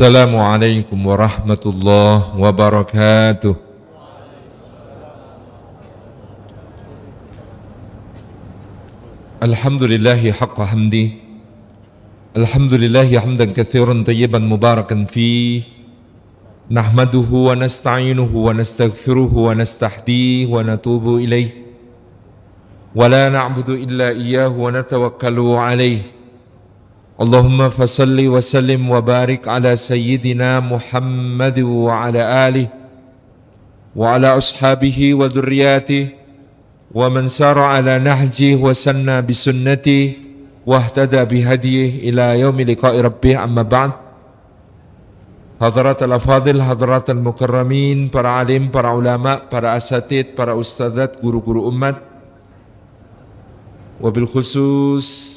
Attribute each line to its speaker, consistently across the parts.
Speaker 1: Assalamualaikum warahmatullahi wabarakatuh. Alhamdulillahi haqqa hamdi. Alhamdulillahi hamdan katsiran tayyiban mubarakan fih. Nahmaduhu wa nasta'inuhu wa nastaghfiruhu wa nastahdihi wa natubu ilaih. Wa la na'budu illa iyyahu wa natawakkalu alaih. Allahumma fasalli wa sallim wa barik ala sayyidina Muhammad wa ala alihi wa ala ashabihi wa dhurriyyatihi wa man sara ala nahjihi wa sanna bisunnatihi wa ihtada bihadihi ila yaumi liqa'i rabbih, amma ba'd. Hadirat al-afadil, hadirat al-mukarramin, para alim, para ulama, para asatid, para ustadzat, guru-guru umat, wabil khusus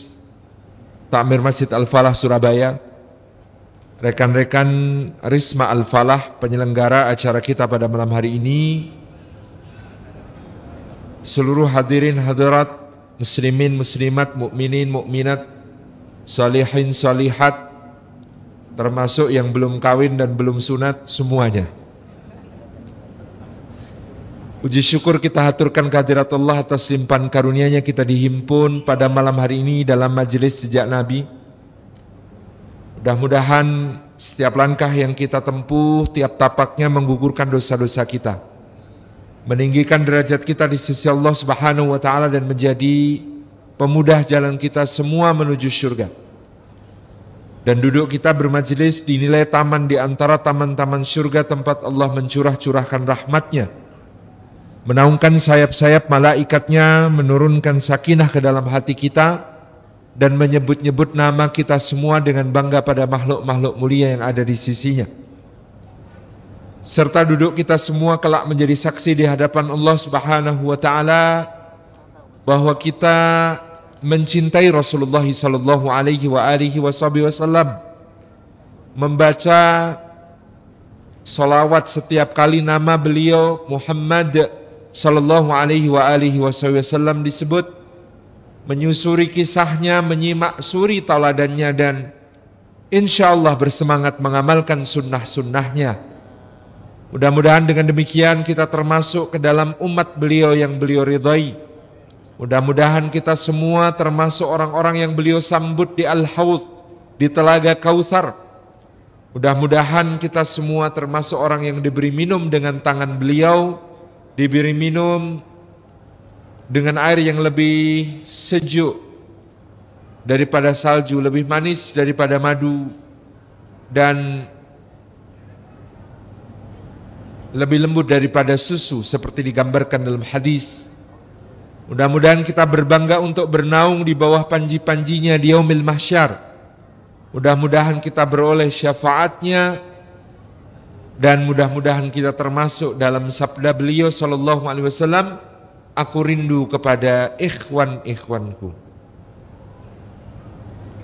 Speaker 1: Takmir Masjid Al-Falah Surabaya, rekan-rekan Risma Al-Falah, penyelenggara acara kita pada malam hari ini, seluruh hadirin hadirat, muslimin, muslimat, mukminin, mukminat, salihin, salihat, termasuk yang belum kawin dan belum sunat, semuanya. Puji syukur kita haturkan kehadirat Allah atas limpahan karunia-Nya kita dihimpun pada malam hari ini dalam majelis Jejak Nabi. Mudah-mudahan setiap langkah yang kita tempuh, tiap tapaknya menggugurkan dosa-dosa kita, meninggikan derajat kita di sisi Allah Subhanahu wa taala dan menjadi pemudah jalan kita semua menuju surga. Dan duduk kita bermajelis dinilai taman di antara taman-taman surga tempat Allah mencurah-curahkan rahmat-Nya, menaungkan sayap-sayap malaikatnya, menurunkan sakinah ke dalam hati kita, dan menyebut-nyebut nama kita semua dengan bangga pada makhluk-makhluk mulia yang ada di sisinya. Serta duduk kita semua kelak menjadi saksi di hadapan Allah Subhanahu wa taala bahwa kita mencintai Rasulullah sallallahu alaihi wasallam, membaca salawat setiap kali nama beliau Muhammad sallallahu alaihi wasallam disebut, menyusuri kisahnya, menyimak suri tauladannya, dan insyaallah bersemangat mengamalkan sunnah-sunnahnya. Mudah-mudahan dengan demikian kita termasuk ke dalam umat beliau yang beliau ridhai. Mudah-mudahan kita semua termasuk orang-orang yang beliau sambut di Al-Haud, di Telaga Kautsar. Mudah-mudahan kita semua termasuk orang yang diberi minum dengan tangan beliau, diberi minum dengan air yang lebih sejuk daripada salju, lebih manis daripada madu, dan lebih lembut daripada susu seperti digambarkan dalam hadis. Mudah-mudahan kita berbangga untuk bernaung di bawah panji-panjinya di yaumil mahsyar. Mudah-mudahan kita beroleh syafaatnya, dan mudah-mudahan kita termasuk dalam sabda beliau sallallahu alaihi wasallam, aku rindu kepada ikhwan-ikhwanku.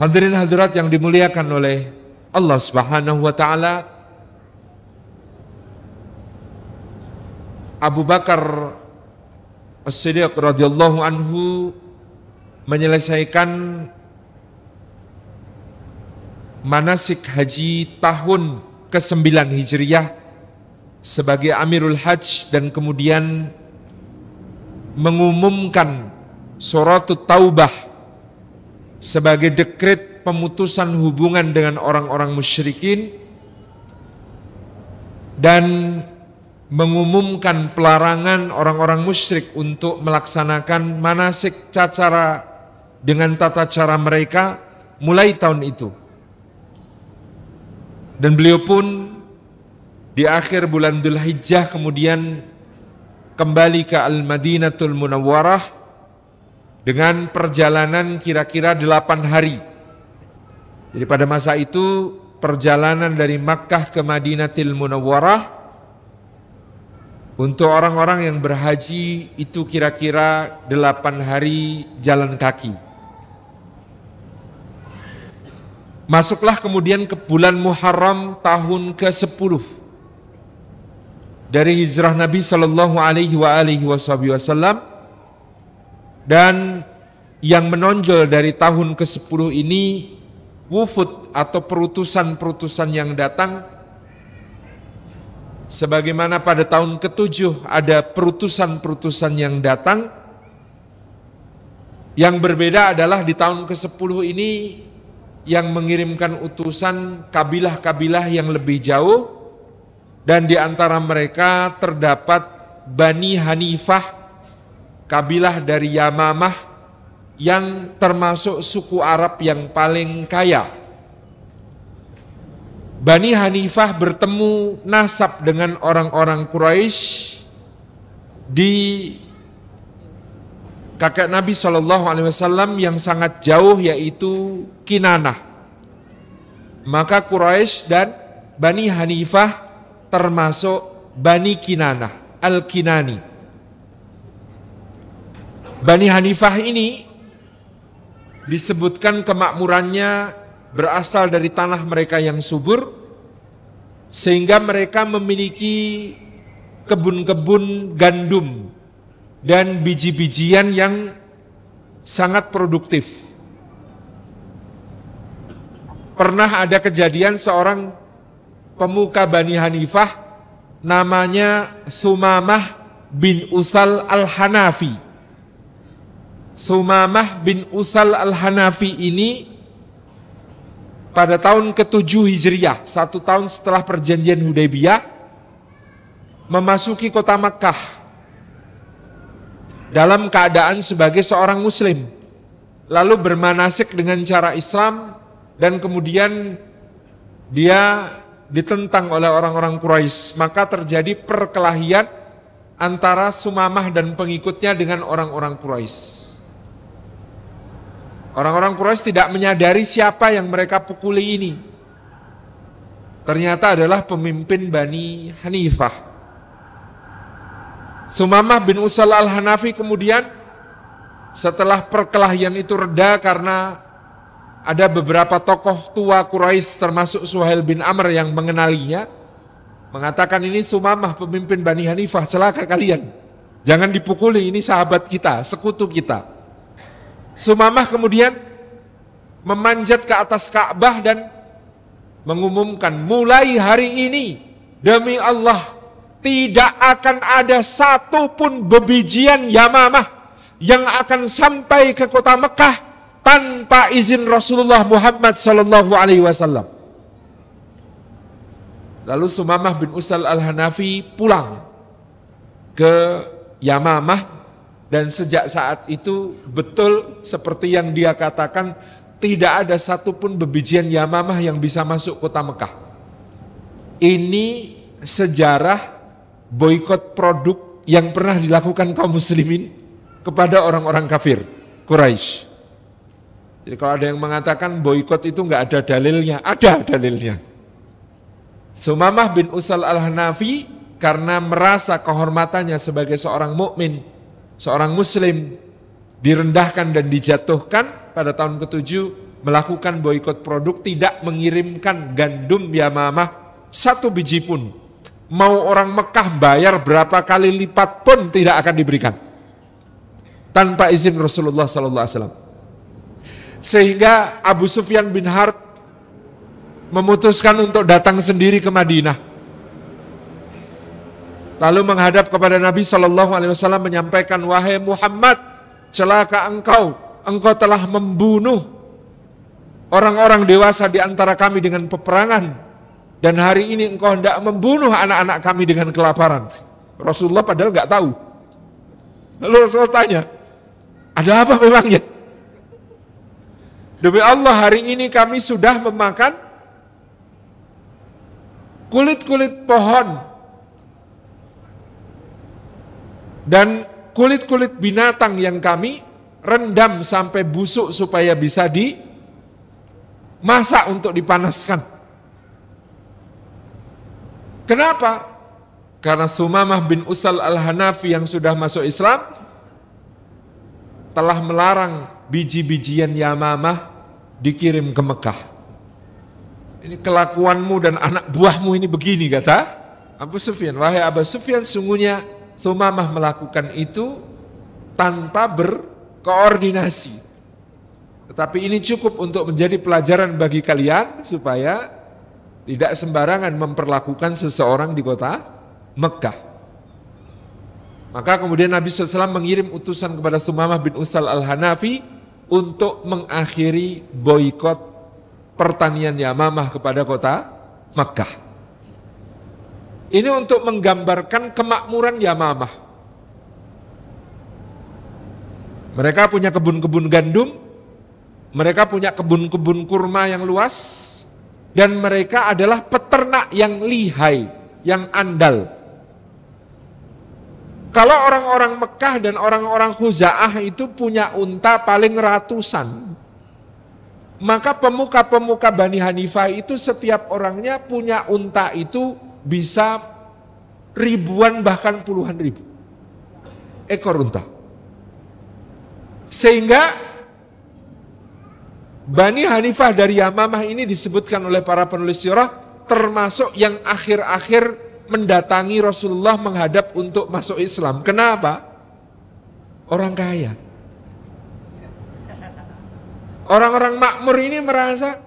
Speaker 1: Hadirin hadirat yang dimuliakan oleh Allah Subhanahu wa taala, Abu Bakar As-Siddiq radhiyallahu anhu menyelesaikan manasik haji tahun ke-9 Hijriyah sebagai Amirul Hajj, dan kemudian mengumumkan Suratut Taubah sebagai dekret pemutusan hubungan dengan orang-orang musyrikin, dan mengumumkan pelarangan orang-orang musyrik untuk melaksanakan manasik cacara dengan tata cara mereka mulai tahun itu. Dan beliau pun di akhir bulan Dzulhijjah kemudian kembali ke Al-Madinatul Munawwarah dengan perjalanan kira-kira 8 hari. Jadi pada masa itu perjalanan dari Makkah ke Madinatul Munawwarah untuk orang-orang yang berhaji itu kira-kira 8 hari jalan kaki. Masuklah kemudian ke bulan Muharram tahun ke-10 dari hijrah Nabi sallallahu alaihi wasallam, dan yang menonjol dari tahun ke-10 ini wufud atau perutusan-perutusan yang datang, sebagaimana pada tahun ke-7 ada perutusan-perutusan yang datang. Yang berbeda adalah di tahun ke-10 ini yang mengirimkan utusan kabilah-kabilah yang lebih jauh, dan di antara mereka terdapat Bani Hanifah, kabilah dari Yamamah yang termasuk suku Arab yang paling kaya. Bani Hanifah bertemu nasab dengan orang-orang Quraisy di kakek Nabi SAW yang sangat jauh, yaitu Kinanah. Maka Quraisy dan Bani Hanifah termasuk Bani Kinanah, Al-Kinani. Bani Hanifah ini disebutkan kemakmurannya berasal dari tanah mereka yang subur, sehingga mereka memiliki kebun-kebun gandum dan biji-bijian yang sangat produktif. Pernah ada kejadian seorang pemuka Bani Hanifah namanya Sumamah bin Usal Al-Hanafi. Sumamah bin Usal Al-Hanafi ini pada tahun ke-7 Hijriah, 1 tahun setelah perjanjian Hudaybiyah, memasuki kota Makkah dalam keadaan sebagai seorang muslim, lalu bermanasik dengan cara Islam, dan kemudian dia ditentang oleh orang-orang Quraisy. Maka terjadi perkelahian antara Sumamah dan pengikutnya dengan orang-orang Quraisy. Orang-orang Quraisy tidak menyadari siapa yang mereka pukuli ini. Ternyata adalah pemimpin Bani Hanifah. Sumamah bin Usal Al-Hanafi kemudian setelah perkelahian itu reda, karena ada beberapa tokoh tua Quraisy termasuk Suhail bin Amr yang mengenalinya, mengatakan, ini Sumamah pemimpin Bani Hanifah, celaka kalian, jangan dipukuli, ini sahabat kita, sekutu kita. Sumamah kemudian memanjat ke atas Ka'bah dan mengumumkan, mulai hari ini demi Allah tidak akan ada satupun bebijian Yamamah yang akan sampai ke kota Mekah tanpa izin Rasulullah Muhammad SAW. Lalu Sumamah bin Usal Al-Hanafi pulang ke Yamamah, dan sejak saat itu betul seperti yang dia katakan, tidak ada satupun bebijian Yamamah yang bisa masuk kota Mekah. Ini sejarah boikot produk yang pernah dilakukan kaum muslimin kepada orang-orang kafir Quraisy. Jadi kalau ada yang mengatakan boikot itu nggak ada dalilnya, ada dalilnya. Sumamah bin Usal Al-Hanafi karena merasa kehormatannya sebagai seorang mukmin, seorang muslim, direndahkan dan dijatuhkan, pada tahun ke-7 melakukan boikot produk, tidak mengirimkan gandum Yamamah satu biji pun. Mau orang Mekah bayar berapa kali lipat pun tidak akan diberikan tanpa izin Rasulullah SAW. Sehingga Abu Sufyan bin Harb memutuskan untuk datang sendiri ke Madinah, lalu menghadap kepada Nabi SAW menyampaikan, wahai Muhammad, celaka engkau telah membunuh orang-orang dewasa di antara kami dengan peperangan, dan hari ini engkau hendak membunuh anak-anak kami dengan kelaparan. Rasulullah padahal nggak tahu. Lalu Rasulullah tanya, ada apa memangnya? Demi Allah, hari ini kami sudah memakan kulit-kulit pohon dan kulit-kulit binatang yang kami rendam sampai busuk supaya bisa dimasak untuk dipanaskan. Kenapa? Karena Sumamah bin Usal Al-Hanafi yang sudah masuk Islam telah melarang biji-bijian Yamamah dikirim ke Mekah. Ini kelakuanmu dan anak buahmu ini begini, kata Abu Sufyan. Wahai Abu Sufyan, sungguhnya Sumamah melakukan itu tanpa berkoordinasi, Tetapi ini cukup untuk menjadi pelajaran bagi kalian supaya tidak sembarangan memperlakukan seseorang di kota Mekah. Maka kemudian Nabi SAW mengirim utusan kepada Sumamah bin Utsal al-Hanafi untuk mengakhiri boikot pertanian Yamamah kepada kota Mekah. Ini untuk menggambarkan kemakmuran Yamamah. Mereka punya kebun-kebun gandum, mereka punya kebun-kebun kurma yang luas, dan mereka adalah peternak yang lihai, yang andal. Kalau orang-orang Mekah dan orang-orang Khuza'ah itu punya unta paling ratusan, maka pemuka-pemuka Bani Hanifah itu setiap orangnya punya unta itu bisa ribuan bahkan puluhan ribu ekor unta. Sehingga Bani Hanifah dari Yamamah ini disebutkan oleh para penulis sirah termasuk yang akhir-akhir mendatangi Rasulullah menghadap untuk masuk Islam. Kenapa? Orang kaya. Orang-orang makmur ini merasa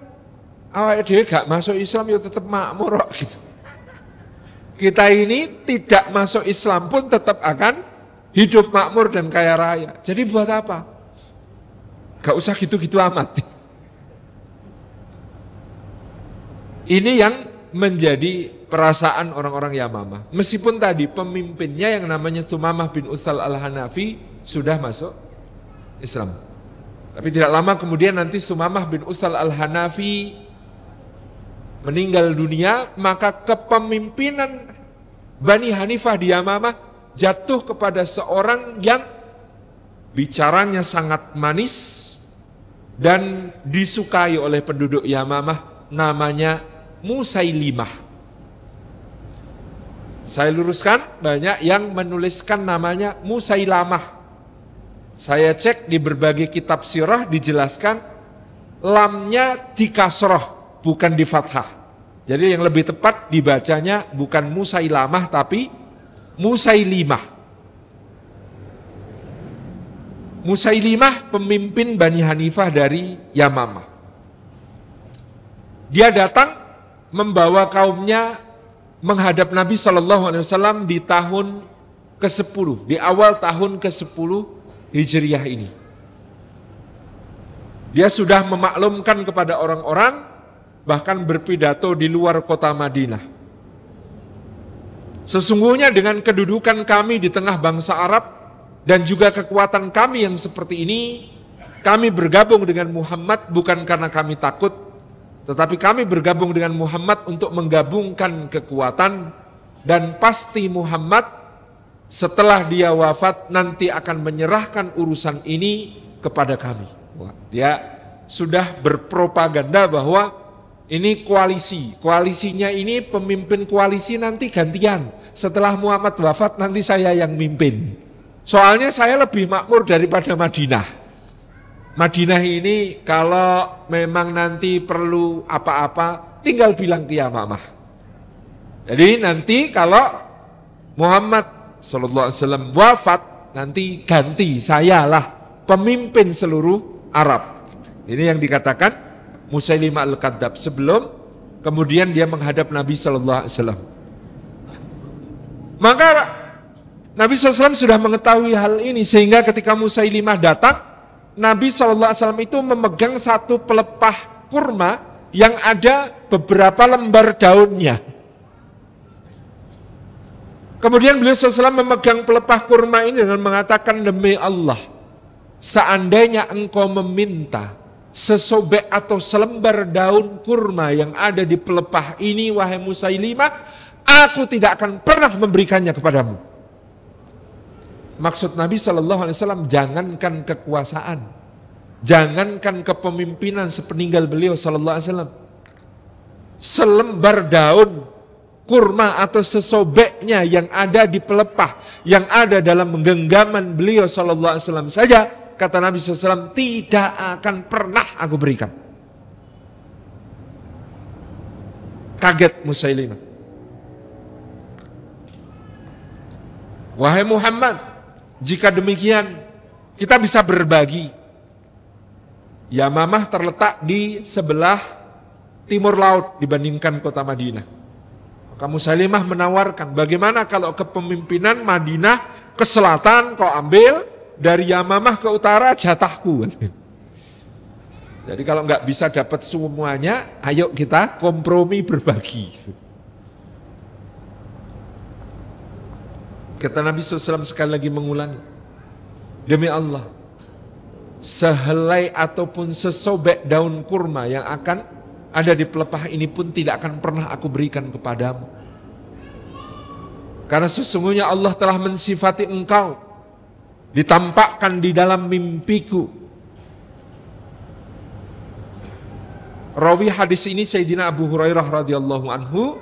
Speaker 1: awak dia gak masuk Islam ya tetap makmur gitu. Kita ini tidak masuk Islam pun tetap akan hidup makmur dan kaya raya. Jadi buat apa? Gak usah gitu-gitu amat. Ini yang menjadi perasaan orang-orang Yamamah. Meskipun tadi pemimpinnya yang namanya Sumamah bin Utsal al-Hanafi sudah masuk Islam. Tapi tidak lama kemudian nanti Sumamah bin Utsal al-Hanafi meninggal dunia, maka kepemimpinan Bani Hanifah di Yamamah jatuh kepada seorang yang bicaranya sangat manis dan disukai oleh penduduk Yamamah, namanya Musailimah. Saya luruskan, banyak yang menuliskan namanya Musailamah. Saya cek di berbagai kitab sirah dijelaskan lamnya di kasroh, bukan di fathah. Jadi yang lebih tepat dibacanya bukan Musailamah tapi Musailimah. Musailimah pemimpin Bani Hanifah dari Yamamah. Dia datang membawa kaumnya menghadap Nabi SAW di tahun ke-10, di awal tahun ke-10 Hijriah ini. Dia sudah memaklumkan kepada orang-orang, bahkan berpidato di luar kota Madinah. Sesungguhnya dengan kedudukan kami di tengah bangsa Arab dan juga kekuatan kami yang seperti ini, kami bergabung dengan Muhammad bukan karena kami takut, tetapi kami bergabung dengan Muhammad untuk menggabungkan kekuatan, dan pasti Muhammad setelah dia wafat nanti akan menyerahkan urusan ini kepada kami. Dia sudah berpropaganda bahwa ini koalisinya ini pemimpin koalisi nanti gantian. Setelah Muhammad wafat nanti saya yang mimpin. Soalnya saya lebih makmur daripada Madinah. Madinah ini kalau memang nanti perlu apa-apa tinggal bilang ke Yamamah. Jadi nanti kalau Muhammad SAW wafat nanti ganti sayalah pemimpin seluruh Arab. Ini yang dikatakan Musailimah al-Kadzdzab sebelum kemudian dia menghadap Nabi SAW. Maka Nabi SAW sudah mengetahui hal ini sehingga ketika Musailimah datang, Nabi SAW itu memegang satu pelepah kurma yang ada beberapa lembar daunnya. Kemudian beliau SAW memegang pelepah kurma ini dengan mengatakan, demi Allah, seandainya engkau meminta sesobek atau selembar daun kurma yang ada di pelepah ini, wahai Musailimah, aku tidak akan pernah memberikannya kepadamu. Maksud Nabi SAW jangankan kekuasaan, jangankan kepemimpinan sepeninggal beliau SAW, selembar daun kurma atau sesobeknya yang ada di pelepah, yang ada dalam genggaman beliau SAW saja, kata Nabi SAW, tidak akan pernah aku berikan. Kaget Musailimah. Wahai Muhammad, jika demikian kita bisa berbagi. Yamamah terletak di sebelah timur laut dibandingkan kota Madinah. Maka Musailimah menawarkan, bagaimana kalau kepemimpinan Madinah ke selatan kau ambil, dari Yamamah ke utara jatahku. Jadi kalau nggak bisa dapat semuanya, ayo kita kompromi berbagi. Kata Nabi SAW sekali lagi mengulangi, demi Allah, sehelai ataupun sesobek daun kurma yang akan ada di pelepah ini pun tidak akan pernah aku berikan kepadamu. Karena sesungguhnya Allah telah mensifati engkau, ditampakkan di dalam mimpiku. Rawi hadis ini Sayyidina Abu Hurairah radhiyallahu anhu,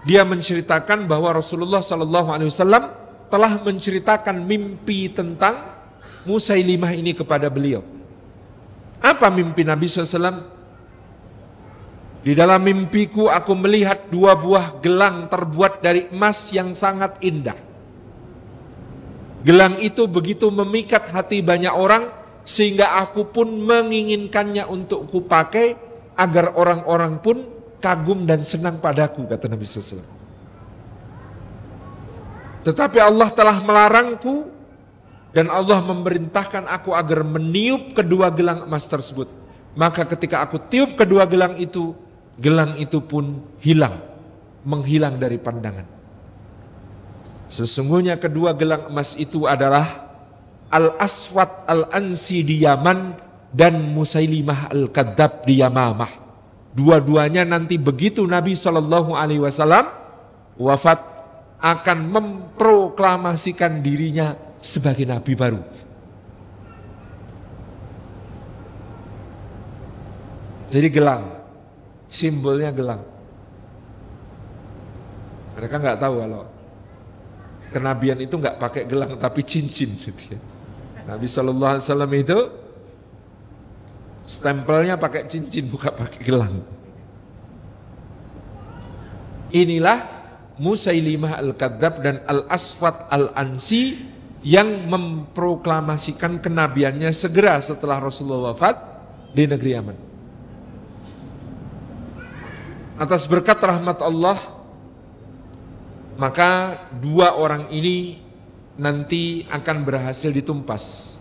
Speaker 1: dia menceritakan bahwa Rasulullah sallallahu alaihi wasallam telah menceritakan mimpi tentang Musailimah ini kepada beliau. Apa mimpi Nabi SAW? Di dalam mimpiku aku melihat 2 buah gelang terbuat dari emas yang sangat indah. Gelang itu begitu memikat hati banyak orang sehingga aku pun menginginkannya untuk kupakai agar orang-orang pun kagum dan senang padaku, kata Nabi SAW. Tetapi Allah telah melarangku dan Allah memerintahkan aku agar meniup kedua gelang emas tersebut. Maka ketika aku tiup kedua gelang itu pun hilang, menghilang dari pandangan. Sesungguhnya kedua gelang emas itu adalah Al-Aswad Al-Ansi di Yaman dan Musailimah Al-Kadzab di Yamamah. Dua-duanya nanti begitu Nabi SAW wafat akan memproklamasikan dirinya sebagai Nabi baru. Jadi gelang, simbolnya gelang. Mereka nggak tahu kalau kenabian itu nggak pakai gelang tapi cincin. Nabi SAW itu stempelnya pakai cincin, bukan pakai gelang. Inilah Musailimah Al-Kadzab dan Al-Aswad Al-Ansi yang memproklamasikan kenabiannya segera setelah Rasulullah wafat di negeri Yaman. Atas berkat rahmat Allah, maka 2 orang ini nanti akan berhasil ditumpas.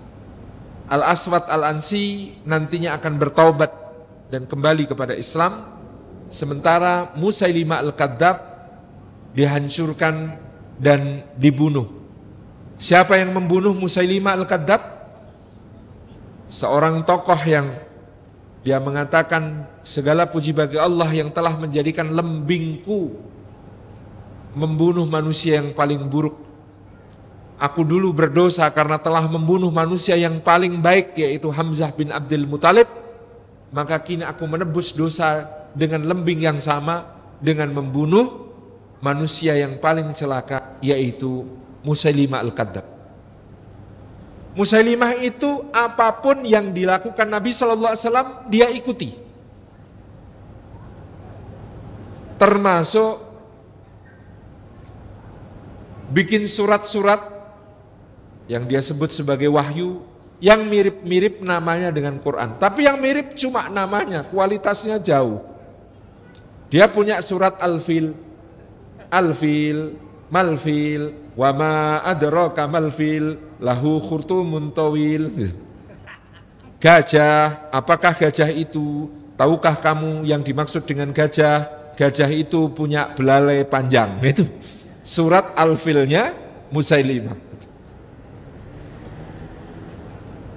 Speaker 1: Al-Aswad Al-Ansi nantinya akan bertaubat dan kembali kepada Islam, sementara Musailimah Al-Kadzab dihancurkan dan dibunuh. Siapa yang membunuh Musailimah Al-Kadzab? Seorang tokoh yang dia mengatakan, segala puji bagi Allah yang telah menjadikan lembingku membunuh manusia yang paling buruk. Aku dulu berdosa karena telah membunuh manusia yang paling baik, yaitu Hamzah bin Abdul Muthalib. Maka kini aku menebus dosa dengan lembing yang sama, dengan membunuh manusia yang paling celaka, yaitu Musailimah Al-Kadzab. Musailimah itu apapun yang dilakukan Nabi SAW, dia ikuti. Termasuk bikin surat-surat yang dia sebut sebagai wahyu, yang mirip-mirip namanya dengan Quran. Tapi yang mirip cuma namanya, kualitasnya jauh. Dia punya surat Al-Fil, Al-Fil, Mal-Fil, wa ma adraka mal-fil, lahu khurtumun tawil. Gajah, apakah gajah itu? Tahukah kamu yang dimaksud dengan gajah? Gajah itu punya belalai panjang. Itu surat Al-Filnya Musailimah.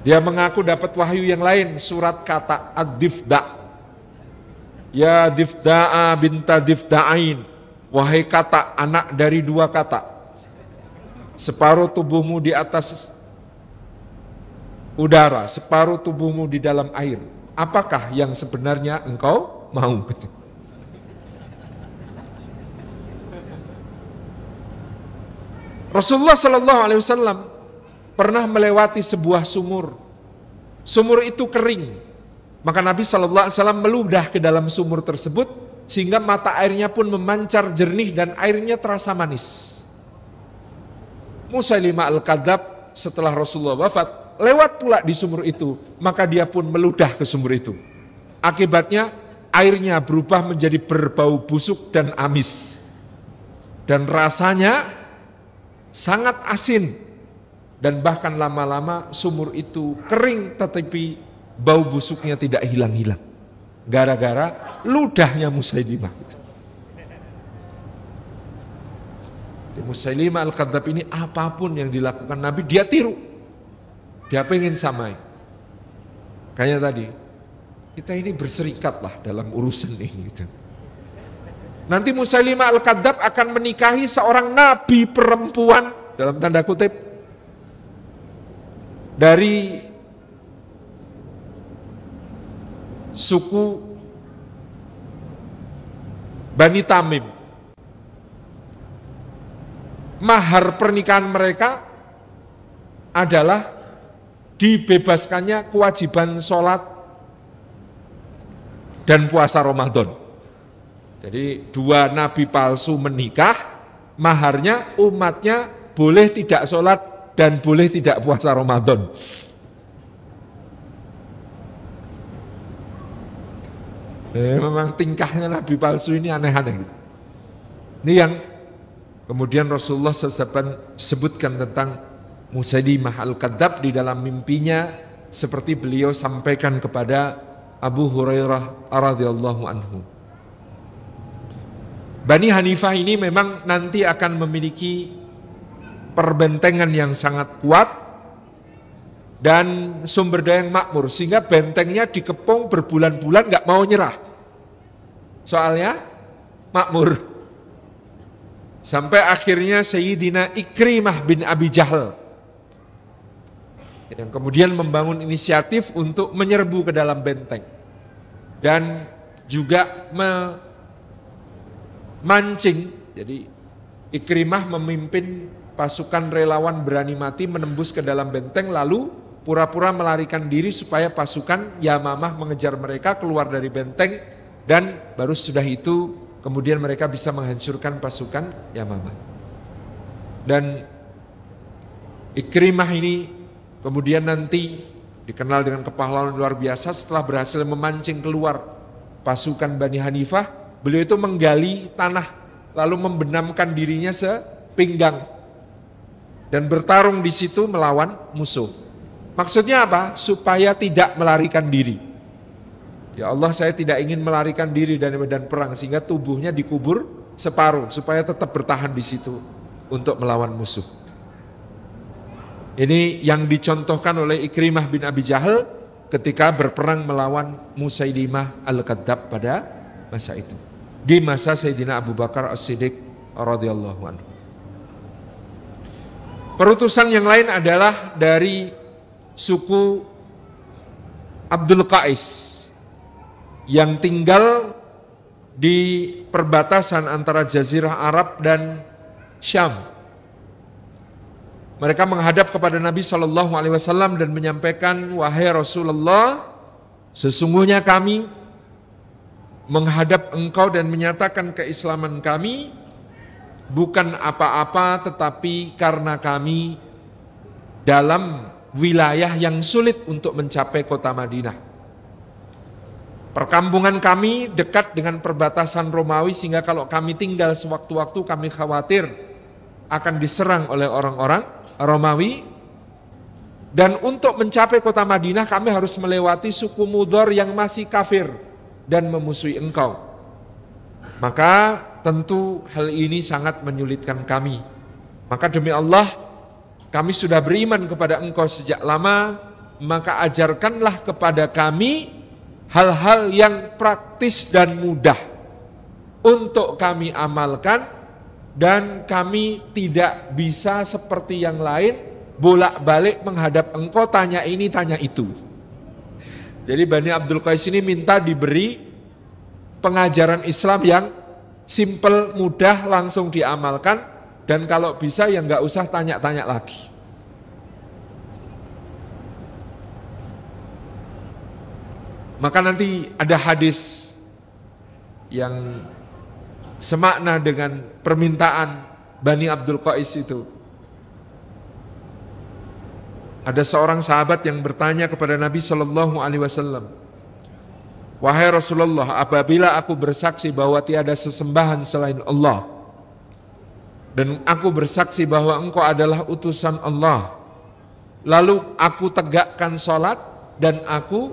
Speaker 1: Dia mengaku dapat wahyu yang lain, surat kata Ad-Difda. Ya Difda'a binta Difda'ain, wahai kata, anak dari 2 kata. Separuh tubuhmu di atas udara, separuh tubuhmu di dalam air. Apakah yang sebenarnya engkau mau? Rasulullah SAW pernah melewati sebuah sumur. Sumur itu kering. Maka Nabi SAW meludah ke dalam sumur tersebut sehingga mata airnya pun memancar jernih dan airnya terasa manis. Musailimah Al-Kadzab setelah Rasulullah wafat lewat pula di sumur itu, maka dia pun meludah ke sumur itu. Akibatnya airnya berubah menjadi berbau busuk dan amis. Dan rasanya sangat asin. Dan bahkan lama-lama sumur itu kering tetapi bau busuknya tidak hilang-hilang. Gara-gara ludahnya Musailimah. Musailimah Al-Kadzab ini apapun yang dilakukan Nabi dia tiru. Dia pengen samai. Kayak tadi, kita ini berserikatlah dalam urusan ini gitu. Nanti Musailimah Al-Kadzab akan menikahi seorang nabi perempuan dalam tanda kutip dari suku Bani Tamim. Mahar pernikahan mereka adalah dibebaskannya kewajiban sholat dan puasa Ramadan. Jadi dua nabi palsu menikah, maharnya umatnya boleh tidak sholat dan boleh tidak puasa Ramadan. Memang tingkahnya nabi palsu ini aneh-aneh gitu. Ini yang kemudian Rasulullah SAW sebutkan tentang Musailimah Al-Kadzab di dalam mimpinya seperti beliau sampaikan kepada Abu Hurairah radhiyallahu anhu. Bani Hanifah ini memang nanti akan memiliki perbentengan yang sangat kuat dan sumber daya yang makmur sehingga bentengnya dikepung berbulan-bulan nggak mau nyerah. Soalnya makmur. Sampai akhirnya Sayyidina Ikrimah bin Abi Jahal yang kemudian membangun inisiatif untuk menyerbu ke dalam benteng dan juga memancing. Jadi Ikrimah memimpin pasukan relawan berani mati menembus ke dalam benteng lalu pura-pura melarikan diri supaya pasukan Yamamah mengejar mereka keluar dari benteng dan baru sudah itu kemudian mereka bisa menghancurkan pasukan Yamamah. Dan Ikrimah ini kemudian nanti dikenal dengan kepahlawanan luar biasa setelah berhasil memancing keluar pasukan Bani Hanifah, beliau itu menggali tanah lalu membenamkan dirinya sepinggang dan bertarung di situ melawan musuh. Maksudnya apa? Supaya tidak melarikan diri. Ya Allah, saya tidak ingin melarikan diri dari medan perang sehingga tubuhnya dikubur separuh supaya tetap bertahan di situ untuk melawan musuh. Ini yang dicontohkan oleh Ikrimah bin Abi Jahal ketika berperang melawan Musailimah Al-Kadzab pada masa itu. Di masa Sayyidina Abu Bakar As-Siddiq radhiyallahu anhu. Perutusan yang lain adalah dari suku Abdul Qais yang tinggal di perbatasan antara Jazirah Arab dan Syam. Mereka menghadap kepada Nabi SAW dan menyampaikan, wahai Rasulullah, sesungguhnya kami menghadap engkau dan menyatakan keislaman kami bukan apa-apa tetapi karena kami dalam wilayah yang sulit untuk mencapai kota Madinah. Perkampungan kami dekat dengan perbatasan Romawi sehingga kalau kami tinggal sewaktu-waktu kami khawatir akan diserang oleh orang-orang Romawi. Dan untuk mencapai kota Madinah kami harus melewati suku Mudhar yang masih kafir dan memusuhi engkau. Maka tentu hal ini sangat menyulitkan kami. Maka demi Allah kami sudah beriman kepada engkau sejak lama, maka ajarkanlah kepada kami hal-hal yang praktis dan mudah untuk kami amalkan dan kami tidak bisa seperti yang lain bolak-balik menghadap engkau tanya ini tanya itu. Jadi Bani Abdul Qais ini minta diberi pengajaran Islam yang simple, mudah, langsung diamalkan dan kalau bisa ya nggak usah tanya-tanya lagi. Maka nanti ada hadis yang semakna dengan permintaan Bani Abdul Qais itu. Ada seorang sahabat yang bertanya kepada Nabi Shallallahu Alaihi Wasallam, wahai Rasulullah, apabila aku bersaksi bahwa tiada sesembahan selain Allah dan aku bersaksi bahwa engkau adalah utusan Allah, lalu aku tegakkan sholat dan aku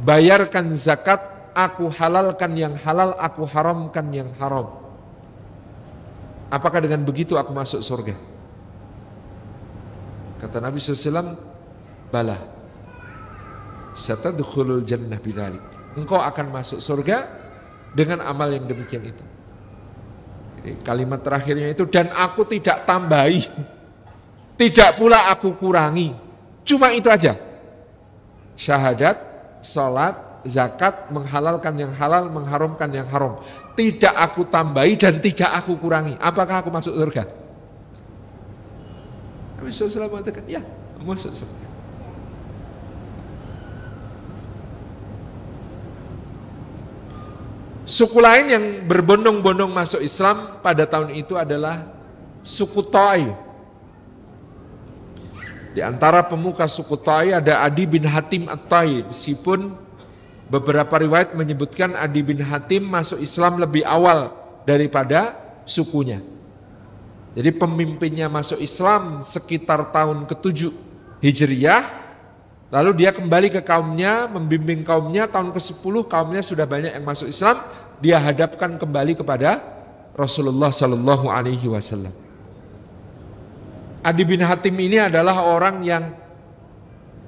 Speaker 1: bayarkan zakat, aku halalkan yang halal, aku haramkan yang haram, apakah dengan begitu aku masuk surga? Kata Nabi SAW, bala, satadkhulul jannah bidzalik. Engkau akan masuk surga dengan amal yang demikian itu. Jadi kalimat terakhirnya itu, dan aku tidak tambahi, tidak pula aku kurangi. Cuma itu aja. Syahadat, salat, zakat, menghalalkan yang halal, mengharamkan yang haram. Tidak aku tambahi dan tidak aku kurangi. Apakah aku masuk surga? Nabi SAW mengatakan, ya, masuk surga. Suku lain yang berbondong-bondong masuk Islam pada tahun itu adalah suku Ta'i. Di antara pemuka suku Ta'i ada Adi bin Hatim At-Ta'i. Meskipun beberapa riwayat menyebutkan Adi bin Hatim masuk Islam lebih awal daripada sukunya. Jadi pemimpinnya masuk Islam sekitar tahun ke-7 Hijriyah, lalu dia kembali ke kaumnya, membimbing kaumnya, tahun ke-10 kaumnya sudah banyak yang masuk Islam, dia hadapkan kembali kepada Rasulullah Sallallahu Alaihi Wasallam. Adi bin Hatim ini adalah orang yang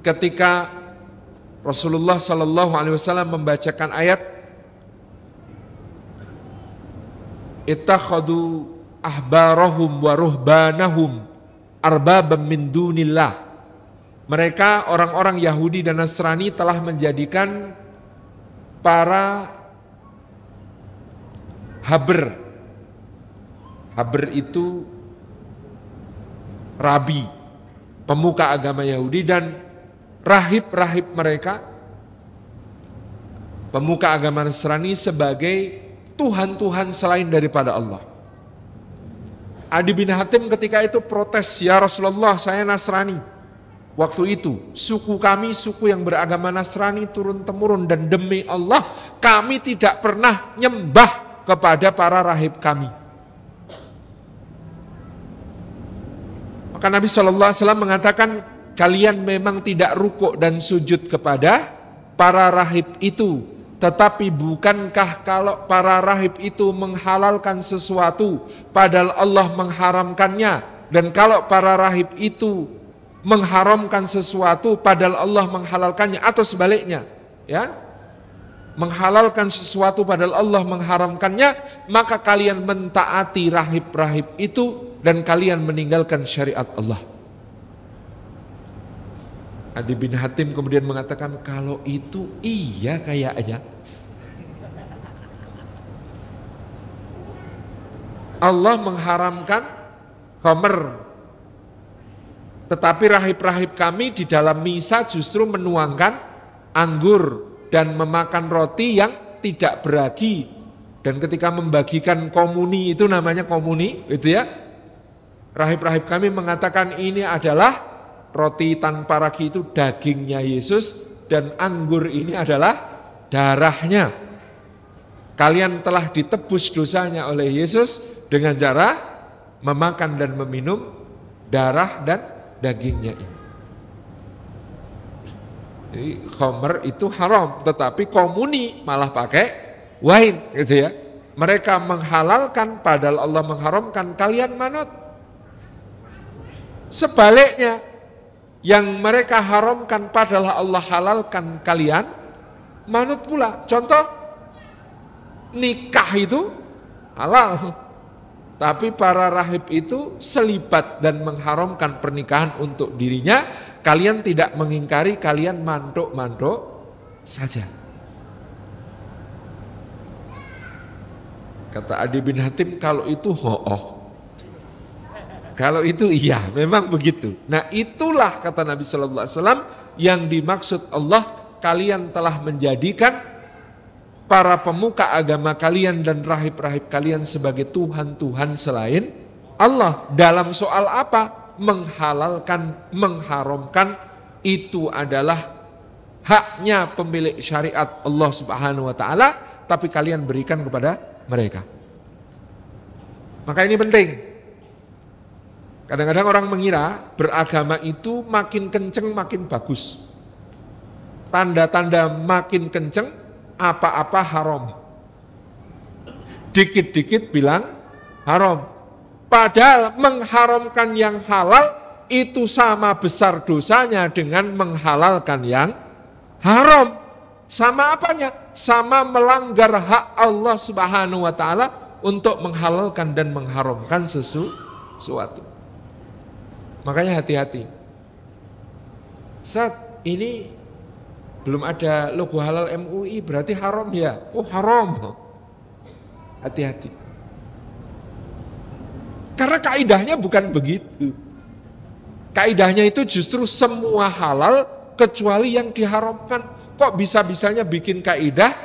Speaker 1: ketika Rasulullah Sallallahu Alaihi Wasallam membacakan ayat ittakhadu ahbarahum wa ruhbanahum arbabam min dunillah. Mereka orang-orang Yahudi dan Nasrani telah menjadikan para haber. Haber itu rabi, pemuka agama Yahudi, dan rahib-rahib mereka, pemuka agama Nasrani, sebagai Tuhan-Tuhan selain daripada Allah. Adi bin Hatim ketika itu protes, ya Rasulullah, saya Nasrani. Waktu itu suku kami suku yang beragama Nasrani turun-temurun, dan demi Allah kami tidak pernah nyembah kepada para rahib kami. Maka Nabi SAW mengatakan, kalian memang tidak rukuk dan sujud kepada para rahib itu, tetapi bukankah kalau para rahib itu menghalalkan sesuatu padahal Allah mengharamkannya, dan kalau para rahib itu mengharamkan sesuatu padahal Allah menghalalkannya, atau sebaliknya, ya, menghalalkan sesuatu padahal Allah mengharamkannya, maka kalian mentaati rahib-rahib itu dan kalian meninggalkan syariat Allah. Adi bin Hatim kemudian mengatakan, kalau itu iya kayaknya. Allah mengharamkan khamr, tetapi rahib-rahib kami di dalam misa justru menuangkan anggur dan memakan roti yang tidak beragi. Dan ketika membagikan komuni, itu namanya komuni, itu ya, rahib-rahib kami mengatakan ini adalah roti tanpa ragi, itu dagingnya Yesus, dan anggur ini adalah darahnya. Kalian telah ditebus dosanya oleh Yesus dengan cara memakan dan meminum darah dan dagingnya ini. Jadi khamr itu haram, tetapi komuni malah pakai wine, gitu ya. Mereka menghalalkan padahal Allah mengharamkan, kalian manut. Sebaliknya, yang mereka haramkan padahal Allah halalkan, kalian manut pula. Contoh, nikah itu halal, tapi para rahib itu selibat dan mengharamkan pernikahan untuk dirinya. Kalian tidak mengingkari, kalian mantuk-mantuk saja. Kata Adi bin Hatim, kalau itu ho'oh, kalau itu iya, memang begitu. Nah itulah kata Nabi Sallallahu Alaihi Wasallam yang dimaksud Allah, kalian telah menjadikan para pemuka agama kalian dan rahib-rahib kalian sebagai Tuhan-Tuhan selain Allah. Dalam soal apa? menghalalkan, mengharamkan itu adalah haknya pemilik syariat Allah Subhanahu wa taala, tapi kalian berikan kepada mereka. Maka ini penting. Kadang-kadang orang mengira beragama itu makin kenceng makin bagus. Tanda-tanda makin kenceng apa-apa haram. Dikit-dikit bilang haram. Padahal mengharamkan yang halal itu sama besar dosanya dengan menghalalkan yang haram. Sama apanya? Sama melanggar hak Allah Subhanahu wa taala untuk menghalalkan dan mengharamkan sesuatu. Makanya hati-hati. Saat ini belum ada logo halal MUI berarti haram ya? Oh haram. Hati-hati. Karena kaidahnya bukan begitu. Kaidahnya itu justru semua halal kecuali yang diharamkan. Kok bisa-bisanya bikin kaidah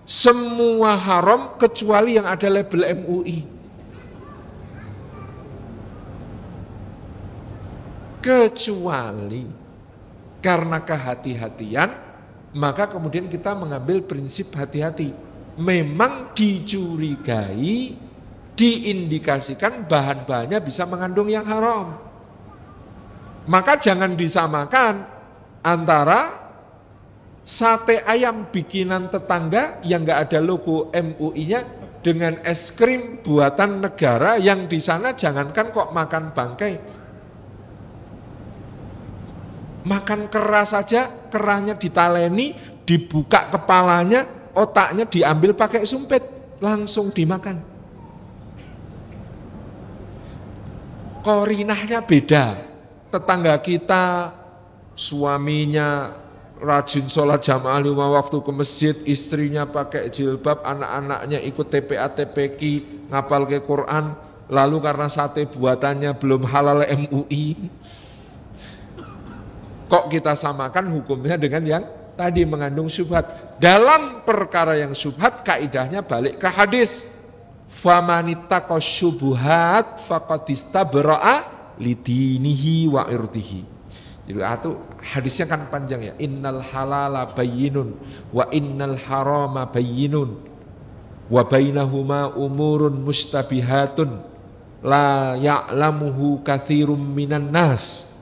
Speaker 1: semua haram kecuali yang ada label MUI? Kecuali karena kehati-hatian, maka kemudian kita mengambil prinsip hati-hati. Memang dicurigai, diindikasikan bahan-bahannya bisa mengandung yang haram. Maka jangan disamakan antara sate ayam bikinan tetangga yang nggak ada logo MUI-nya dengan es krim buatan negara yang di sana jangankan kok makan bangkai. Makan keras saja, kerahnya ditaleni, dibuka kepalanya, otaknya diambil pakai sumpit, langsung dimakan. Korinahnya beda. Tetangga kita, suaminya rajin sholat jamaah 5 waktu ke masjid, istrinya pakai jilbab, anak-anaknya ikut TPA TPQ, ngapal ke Quran, lalu karena sate buatannya belum halal MUI, kok kita samakan hukumnya dengan yang tadi mengandung syubhat. Dalam perkara yang syubhat, kaidahnya balik ke hadis. Famanittaqo syubuhat faqad istabra'a lidinihi wa irtihi. Jadi itu hadisnya kan panjang ya. Innal halala bayyinun wa innal harama bayyinun wa bainahuma umurun mustabihatun la ya'lamuhu katsirum minan nas.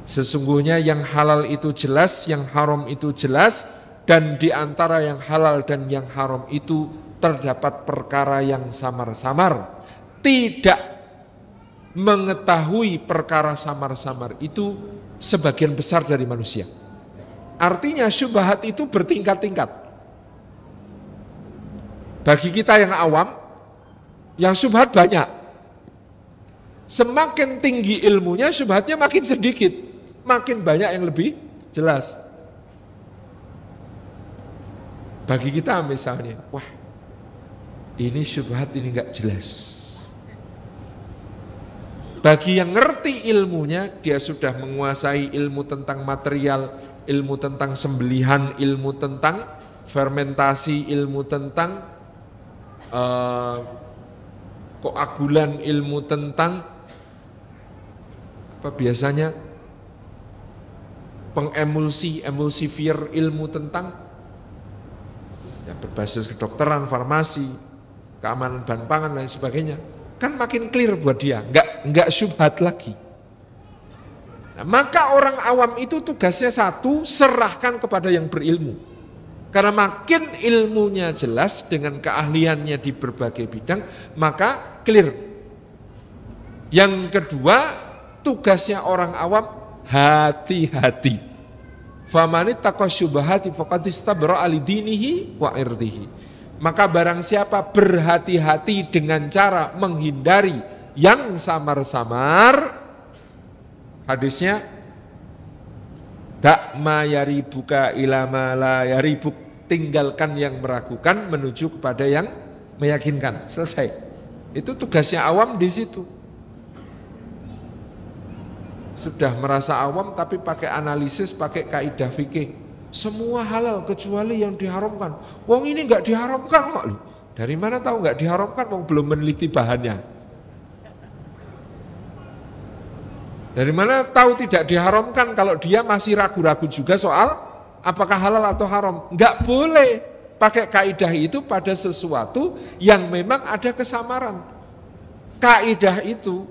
Speaker 1: Sesungguhnya yang halal itu jelas, yang haram itu jelas, dan di antara yang halal dan yang haram itu terdapat perkara yang samar-samar. Tidak mengetahui perkara samar-samar itu sebagian besar dari manusia. Artinya syubhat itu bertingkat-tingkat. Bagi kita yang awam, yang syubhat banyak. Semakin tinggi ilmunya, syubhatnya makin sedikit. Makin banyak yang lebih jelas. Bagi kita misalnya, wah ini syubhat, ini enggak jelas. Bagi yang ngerti ilmunya, dia sudah menguasai ilmu tentang material, ilmu tentang sembelihan, ilmu tentang fermentasi, ilmu tentang koagulan, ilmu tentang apa biasanya pengemulsi, emulsifier, ilmu tentang ya, berbasis kedokteran, farmasi, keamanan bahan pangan dan sebagainya. Kan makin clear buat dia, enggak syubhat lagi. Nah, maka orang awam itu tugasnya satu, serahkan kepada yang berilmu. Karena makin ilmunya jelas dengan keahliannya di berbagai bidang, maka clear. Yang kedua, tugasnya orang awam hati-hati. Famanittaqa syubhati faqad istabra'a lidinihi wa irdihi. Maka barang siapa berhati-hati dengan cara menghindari yang samar-samar, hadisnya dak ma yaribuka ila ma la yaribuk, tinggalkan yang meragukan menuju kepada yang meyakinkan. Selesai. Itu tugasnya awam di situ. Sudah merasa awam tapi pakai analisis, pakai kaidah fikih. Semua halal kecuali yang diharamkan. Wong ini enggak diharamkan kok lu. Dari mana tahu enggak diharamkan? Wong belum meneliti bahannya. Dari mana tahu tidak diharamkan kalau dia masih ragu-ragu juga soal apakah halal atau haram? Enggak boleh pakai kaidah itu pada sesuatu yang memang ada kesamaran. Kaidah itu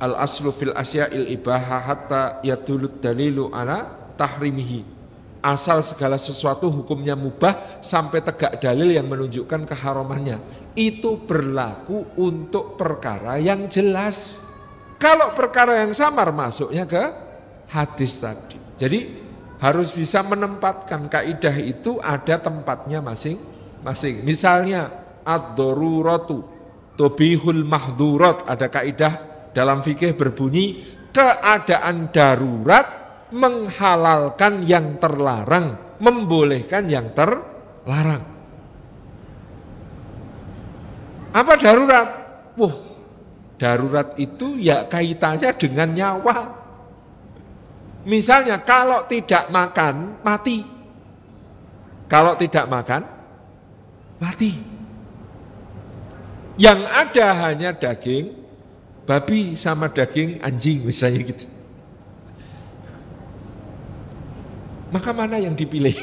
Speaker 1: al-aslu fil asya'il ibaha hatta yadulud dalilu ala tahrimihi. Asal segala sesuatu hukumnya mubah sampai tegak dalil yang menunjukkan keharamannya. Itu berlaku untuk perkara yang jelas. Kalau perkara yang samar masuknya ke hadis tadi. Jadi harus bisa menempatkan kaidah itu ada tempatnya masing-masing. Misalnya ad-daruratu tubihul mahdurat, ada kaidah dalam fikih berbunyi keadaan darurat menghalalkan yang terlarang, membolehkan yang terlarang. Apa darurat? Wah, darurat itu ya kaitannya dengan nyawa. Misalnya kalau tidak makan, mati. Kalau tidak makan, mati. Yang ada hanya daging babi sama daging anjing misalnya gitu. Maka mana yang dipilih?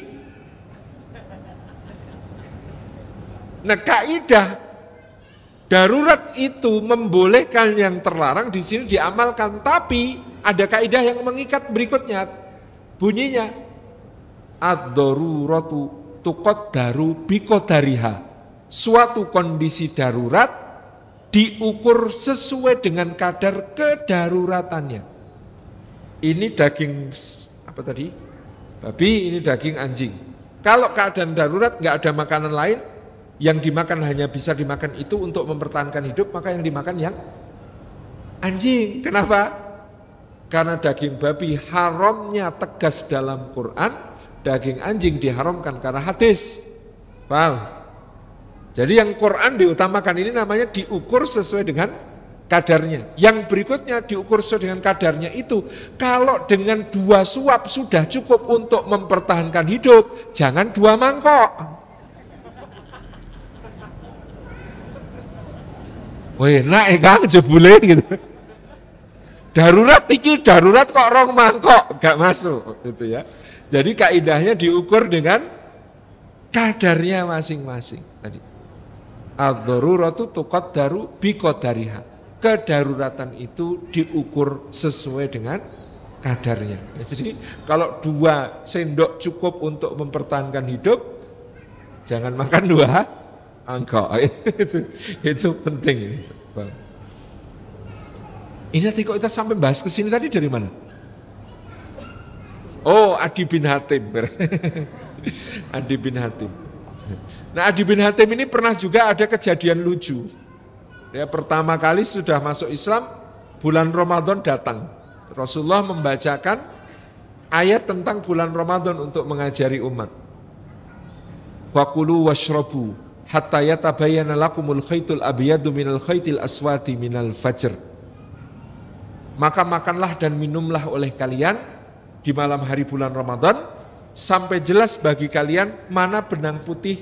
Speaker 1: Nah, kaidah darurat itu membolehkan yang terlarang di sini diamalkan, tapi ada kaidah yang mengikat berikutnya. Bunyinya ad-daruratu tuqaddaru biqadariha. Suatu kondisi darurat diukur sesuai dengan kadar kedaruratannya. Ini daging apa tadi? Babi, ini daging anjing. Kalau keadaan darurat nggak ada makanan lain, yang dimakan hanya bisa dimakan itu untuk mempertahankan hidup, maka yang dimakan yang anjing. Kenapa? Karena daging babi haramnya tegas dalam Quran, daging anjing diharamkan karena hadis. Paham? Jadi yang Quran diutamakan ini namanya diukur sesuai dengan kadarnya. Yang berikutnya diukur sesuai dengan kadarnya itu, kalau dengan 2 suap sudah cukup untuk mempertahankan hidup, jangan 2 mangkok. Wih, enak Kang jebule gitu. Darurat iki, darurat kok 2 mangkok, gak masuk gitu ya. Jadi kaidahnya diukur dengan kadarnya masing-masing tadi. Ad-daruratu tuqaddaru biqadariha. Kedaruratan itu diukur sesuai dengan kadarnya. Jadi kalau 2 sendok cukup untuk mempertahankan hidup, jangan makan 2 mangkok. Itu penting. Ini nanti kok kita sampai bahas ke sini tadi dari mana? Oh, Adi bin Hatim. Adi bin Hatim. Nah, Adi bin Hatim ini pernah juga ada kejadian lucu. Ya, pertama kali sudah masuk Islam, bulan Ramadan datang. Rasulullah membacakan ayat tentang bulan Ramadan untuk mengajari umat. Fakulu washrabu hatta yatabayyana lakumul khaytul abyadu minal khaytil aswati minal fajr. Maka makanlah dan minumlah oleh kalian di malam hari bulan Ramadan sampai jelas bagi kalian mana benang putih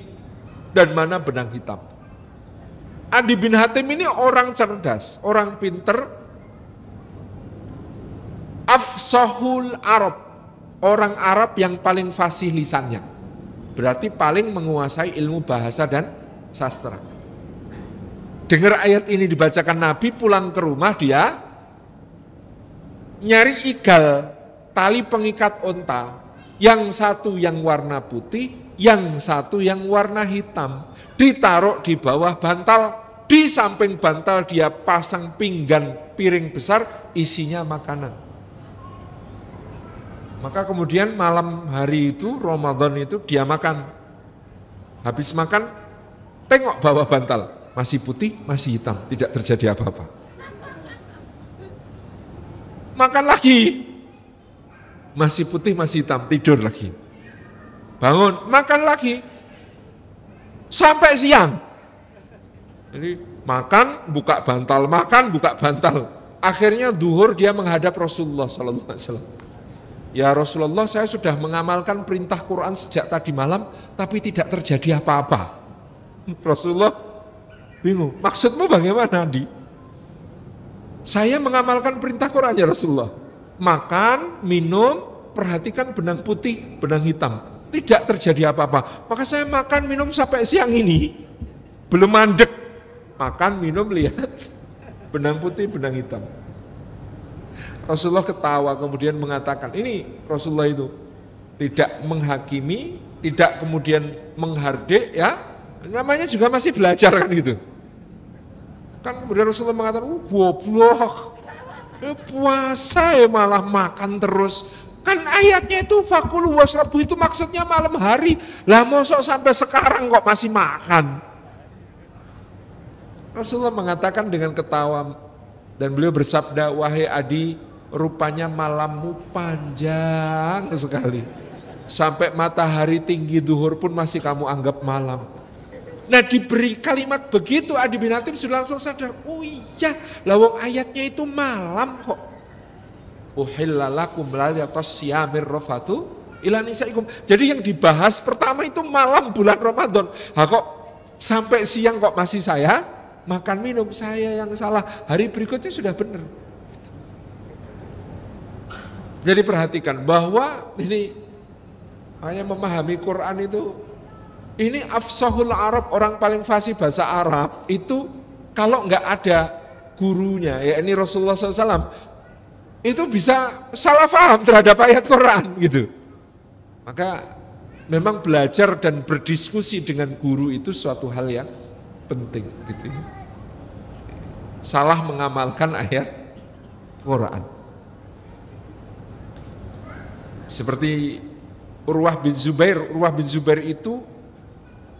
Speaker 1: dan mana benang hitam. Adi bin Hatim ini orang cerdas, orang pinter, afsahul Arab, orang Arab yang paling fasih lisannya, berarti paling menguasai ilmu bahasa dan sastra. Dengar ayat ini dibacakan Nabi, pulang ke rumah dia nyari igal, tali pengikat onta, yang satu yang warna putih, yang satu yang warna hitam, ditaruh di bawah bantal. Di samping bantal dia pasang pinggan piring besar isinya makanan. Maka kemudian malam hari itu, Ramadan itu dia makan. Habis makan, tengok bawah bantal, masih putih, masih hitam, tidak terjadi apa-apa. Makan lagi, masih putih, masih hitam, tidur lagi. Bangun, makan lagi, sampai siang. Jadi makan, buka bantal, makan, buka bantal. Akhirnya duhur dia menghadap Rasulullah SAW. Ya Rasulullah, saya sudah mengamalkan perintah Quran sejak tadi malam, tapi tidak terjadi apa-apa. Rasulullah bingung, maksudmu bagaimana, Adi? Saya mengamalkan perintah Quran ya Rasulullah. Makan, minum, perhatikan benang putih, benang hitam. Tidak terjadi apa-apa. Maka saya makan, minum sampai siang ini. Belum mandek. Makan, minum, lihat. Benang putih, benang hitam. Rasulullah ketawa kemudian mengatakan, ini Rasulullah itu tidak menghakimi, tidak kemudian menghardik ya. Namanya juga masih belajar kan gitu. Kan kemudian Rasulullah mengatakan, goblok. Puasa ya malah makan terus. Kan ayatnya itu fakulu wasrabu itu maksudnya malam hari. Lah mosok sampai sekarang kok masih makan. Rasulullah mengatakan dengan ketawa dan beliau bersabda, wahai Adi, rupanya malammu panjang sekali. Sampai matahari tinggi duhur pun masih kamu anggap malam. Nah diberi kalimat begitu Adi bin Hatim sudah langsung sadar, oh iya, lawang ayatnya itu malam kok. Uhillalakum lailatas siyamir rafatu ila nisaikum. Jadi yang dibahas pertama itu malam bulan Ramadan. Kok sampai siang kok masih saya makan minum, saya yang salah. Hari berikutnya sudah benar. Jadi perhatikan bahwa ini hanya memahami Quran itu, ini afsahul Arab, orang paling fasih bahasa Arab itu kalau nggak ada gurunya, ya ini Rasulullah SAW, itu bisa salah paham terhadap ayat Quran gitu. Maka memang belajar dan berdiskusi dengan guru itu suatu hal yang penting gitu. Salah mengamalkan ayat Quran. Seperti Urwah bin Zubair itu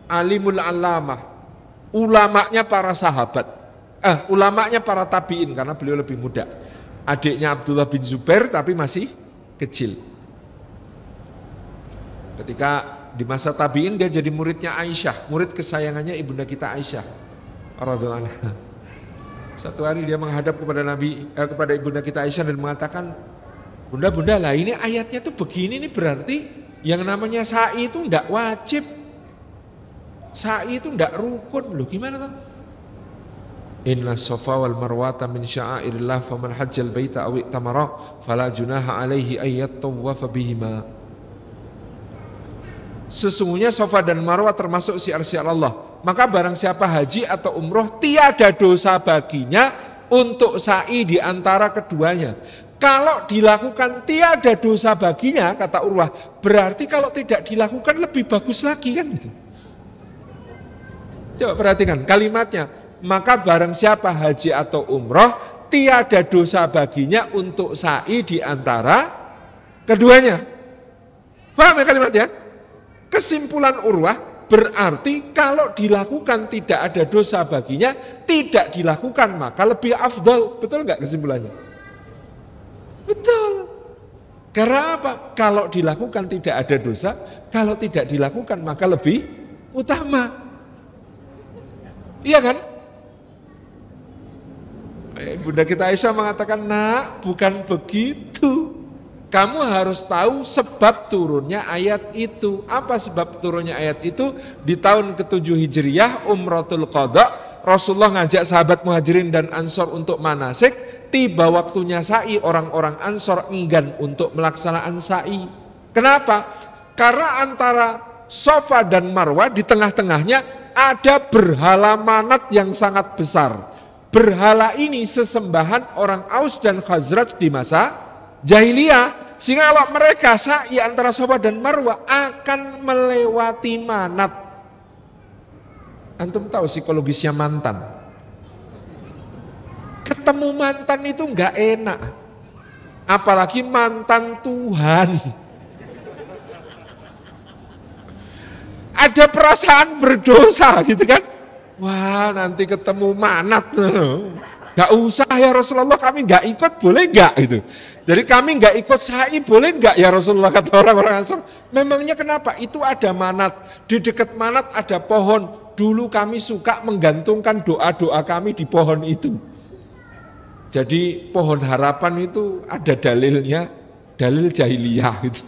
Speaker 1: alimul alamah, ulamanya para sahabat, ulamanya para tabiin karena beliau lebih muda. Adiknya Abdullah bin Zubair tapi masih kecil. Ketika di masa tabiin dia jadi muridnya Aisyah, murid kesayangannya ibunda kita Aisyah radhiyallahu anha. Satu hari dia menghadap kepada ibunda kita Aisyah dan mengatakan, Bunda lah ini ayatnya tuh begini nih, berarti yang namanya sa'i itu enggak wajib. Sa'i itu enggak rukun. Loh gimana tuh? Inna safa wal marwata min sya'airillah faman hajjal baita aw i'tamara fala junaha alaihi ayyat tawwafa bihima. Sesungguhnya Safa dan Marwah termasuk syiar-syiar Allah. Maka barang siapa haji atau umroh tiada dosa baginya untuk sa'i di antara keduanya. Kalau dilakukan tiada dosa baginya, kata Urwah, berarti kalau tidak dilakukan lebih bagus lagi kan gitu. Coba perhatikan kalimatnya. Maka barang siapa haji atau umroh tiada dosa baginya untuk sa'i di antara keduanya. Paham ya kalimatnya? Kesimpulan Urwah berarti kalau dilakukan tidak ada dosa baginya, tidak dilakukan maka lebih afdal. Betul nggak kesimpulannya? Betul. Karena apa? Kalau dilakukan tidak ada dosa, kalau tidak dilakukan maka lebih utama. Iya kan? Bunda kita Aisyah mengatakan, nak bukan begitu. Kamu harus tahu sebab turunnya ayat itu. Apa sebab turunnya ayat itu? Di tahun ke-7 Hijriyah, Umratul Qadha, Rasulullah ngajak sahabat Muhajirin dan Ansor untuk manasik. Tiba waktunya sa'i, orang-orang Ansor enggan untuk melaksanakan sa'i. Kenapa? Karena antara Safa dan Marwah di tengah-tengahnya ada berhala Manat yang sangat besar. Berhala ini sesembahan orang Aus dan Khazraj di masa jahiliyah. Sehingga kalau mereka sa'i antara Safa dan Marwah akan melewati Manat. Antum tahu psikologisnya mantan? Ketemu mantan itu enggak enak. Apalagi mantan Tuhan. Ada perasaan berdosa gitu kan. Wah nanti ketemu Manat, gak usah ya Rasulullah, kami gak ikut, boleh gak gitu. Jadi kami gak ikut sa'i, boleh gak ya Rasulullah, kata orang-orang Ansor. Memangnya kenapa? Itu ada Manat, di dekat Manat ada pohon. Dulu kami suka menggantungkan doa-doa kami di pohon itu. Jadi pohon harapan itu ada dalilnya, dalil jahiliyah gitu.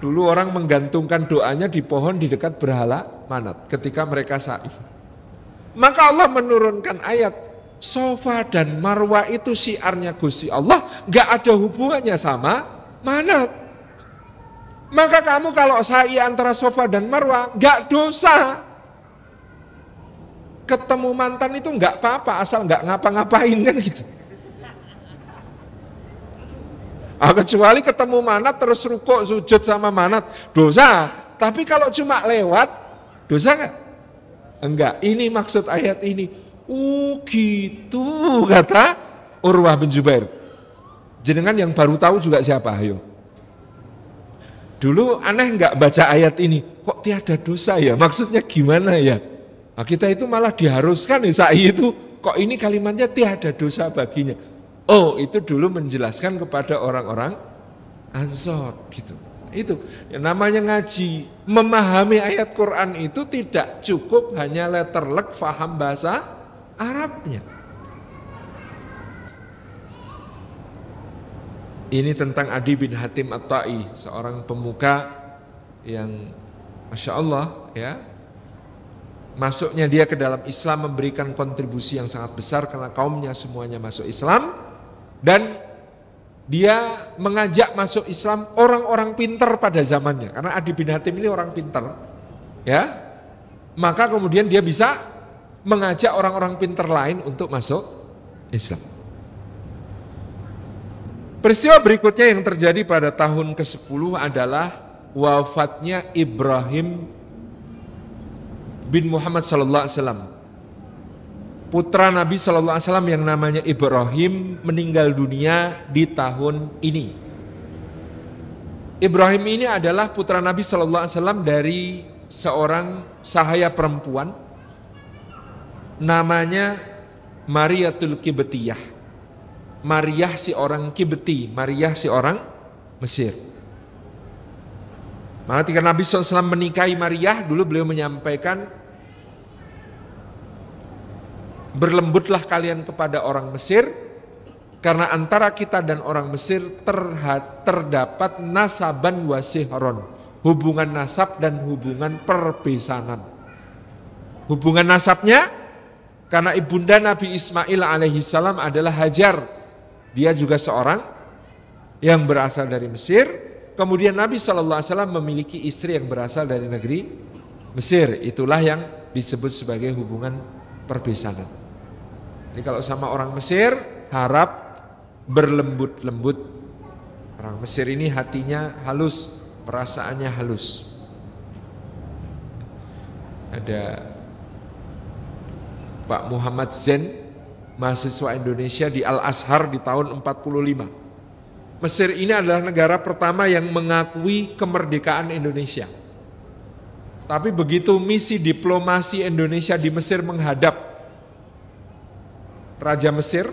Speaker 1: Dulu orang menggantungkan doanya di pohon di dekat berhala Manat ketika mereka sa'i. Maka Allah menurunkan ayat Safa dan Marwah itu syiarnya Gusti Allah, nggak ada hubungannya sama manat. Maka kamu kalau sa'i antara Safa dan Marwah nggak dosa. Ketemu mantan itu nggak apa-apa asal nggak ngapa-ngapain kan gitu. Kecuali ketemu manat terus rukuk sujud sama manat dosa. Tapi kalau cuma lewat dosa nggak? Enggak. Ini maksud ayat ini. Gitu kata Urwah bin Zubair. Jenengan yang baru tahu juga siapa? Ayo. Dulu aneh nggak baca ayat ini? Kok tiada dosa ya? Maksudnya gimana ya? Nah, kita itu malah diharuskan ya sa'i itu. Kok ini kalimatnya tiada dosa baginya? Oh, itu dulu menjelaskan kepada orang-orang Ansor gitu. Itu yang namanya ngaji, memahami ayat Quran itu tidak cukup hanya letterlek faham bahasa Arabnya. Ini tentang Adi bin Hatim At-Ta'i, seorang pemuka yang Masya Allah ya, masuknya dia ke dalam Islam memberikan kontribusi yang sangat besar karena kaumnya semuanya masuk Islam, dan dia mengajak masuk Islam orang-orang pintar pada zamannya, karena Adi bin Hatim ini orang pintar ya, maka kemudian dia bisa mengajak orang-orang pintar lain untuk masuk Islam. Peristiwa berikutnya yang terjadi pada tahun ke-10 adalah wafatnya Ibrahim bin Muhammad sallallahu alaihi wasallam. Putra Nabi sallallahu alaihi wasallam yang namanya Ibrahim meninggal dunia di tahun ini. Ibrahim ini adalah putra Nabi sallallahu alaihi wasallam dari seorang sahaya perempuan namanya Mariyatul Kibtiyah. Maryah si orang Kibti, Maryah si orang Mesir. Maka ketika Nabi SAW menikahi Maryah, dulu beliau menyampaikan, berlembutlah kalian kepada orang Mesir, karena antara kita dan orang Mesir terdapat nasaban wasihron, hubungan nasab dan hubungan perbesanan. Hubungan nasabnya karena ibunda Nabi Ismail alaihi salam adalah Hajar. Dia juga seorang yang berasal dari Mesir. Kemudian Nabi SAW memiliki istri yang berasal dari negeri Mesir. Itulah yang disebut sebagai hubungan perbesanan. Jadi kalau sama orang Mesir harap berlembut-lembut. Orang Mesir ini hatinya halus, perasaannya halus. Ada Pak Muhammad Zain, mahasiswa Indonesia di Al-Azhar di tahun 45. Mesir ini adalah negara pertama yang mengakui kemerdekaan Indonesia. Tapi begitu misi diplomasi Indonesia di Mesir menghadap Raja Mesir,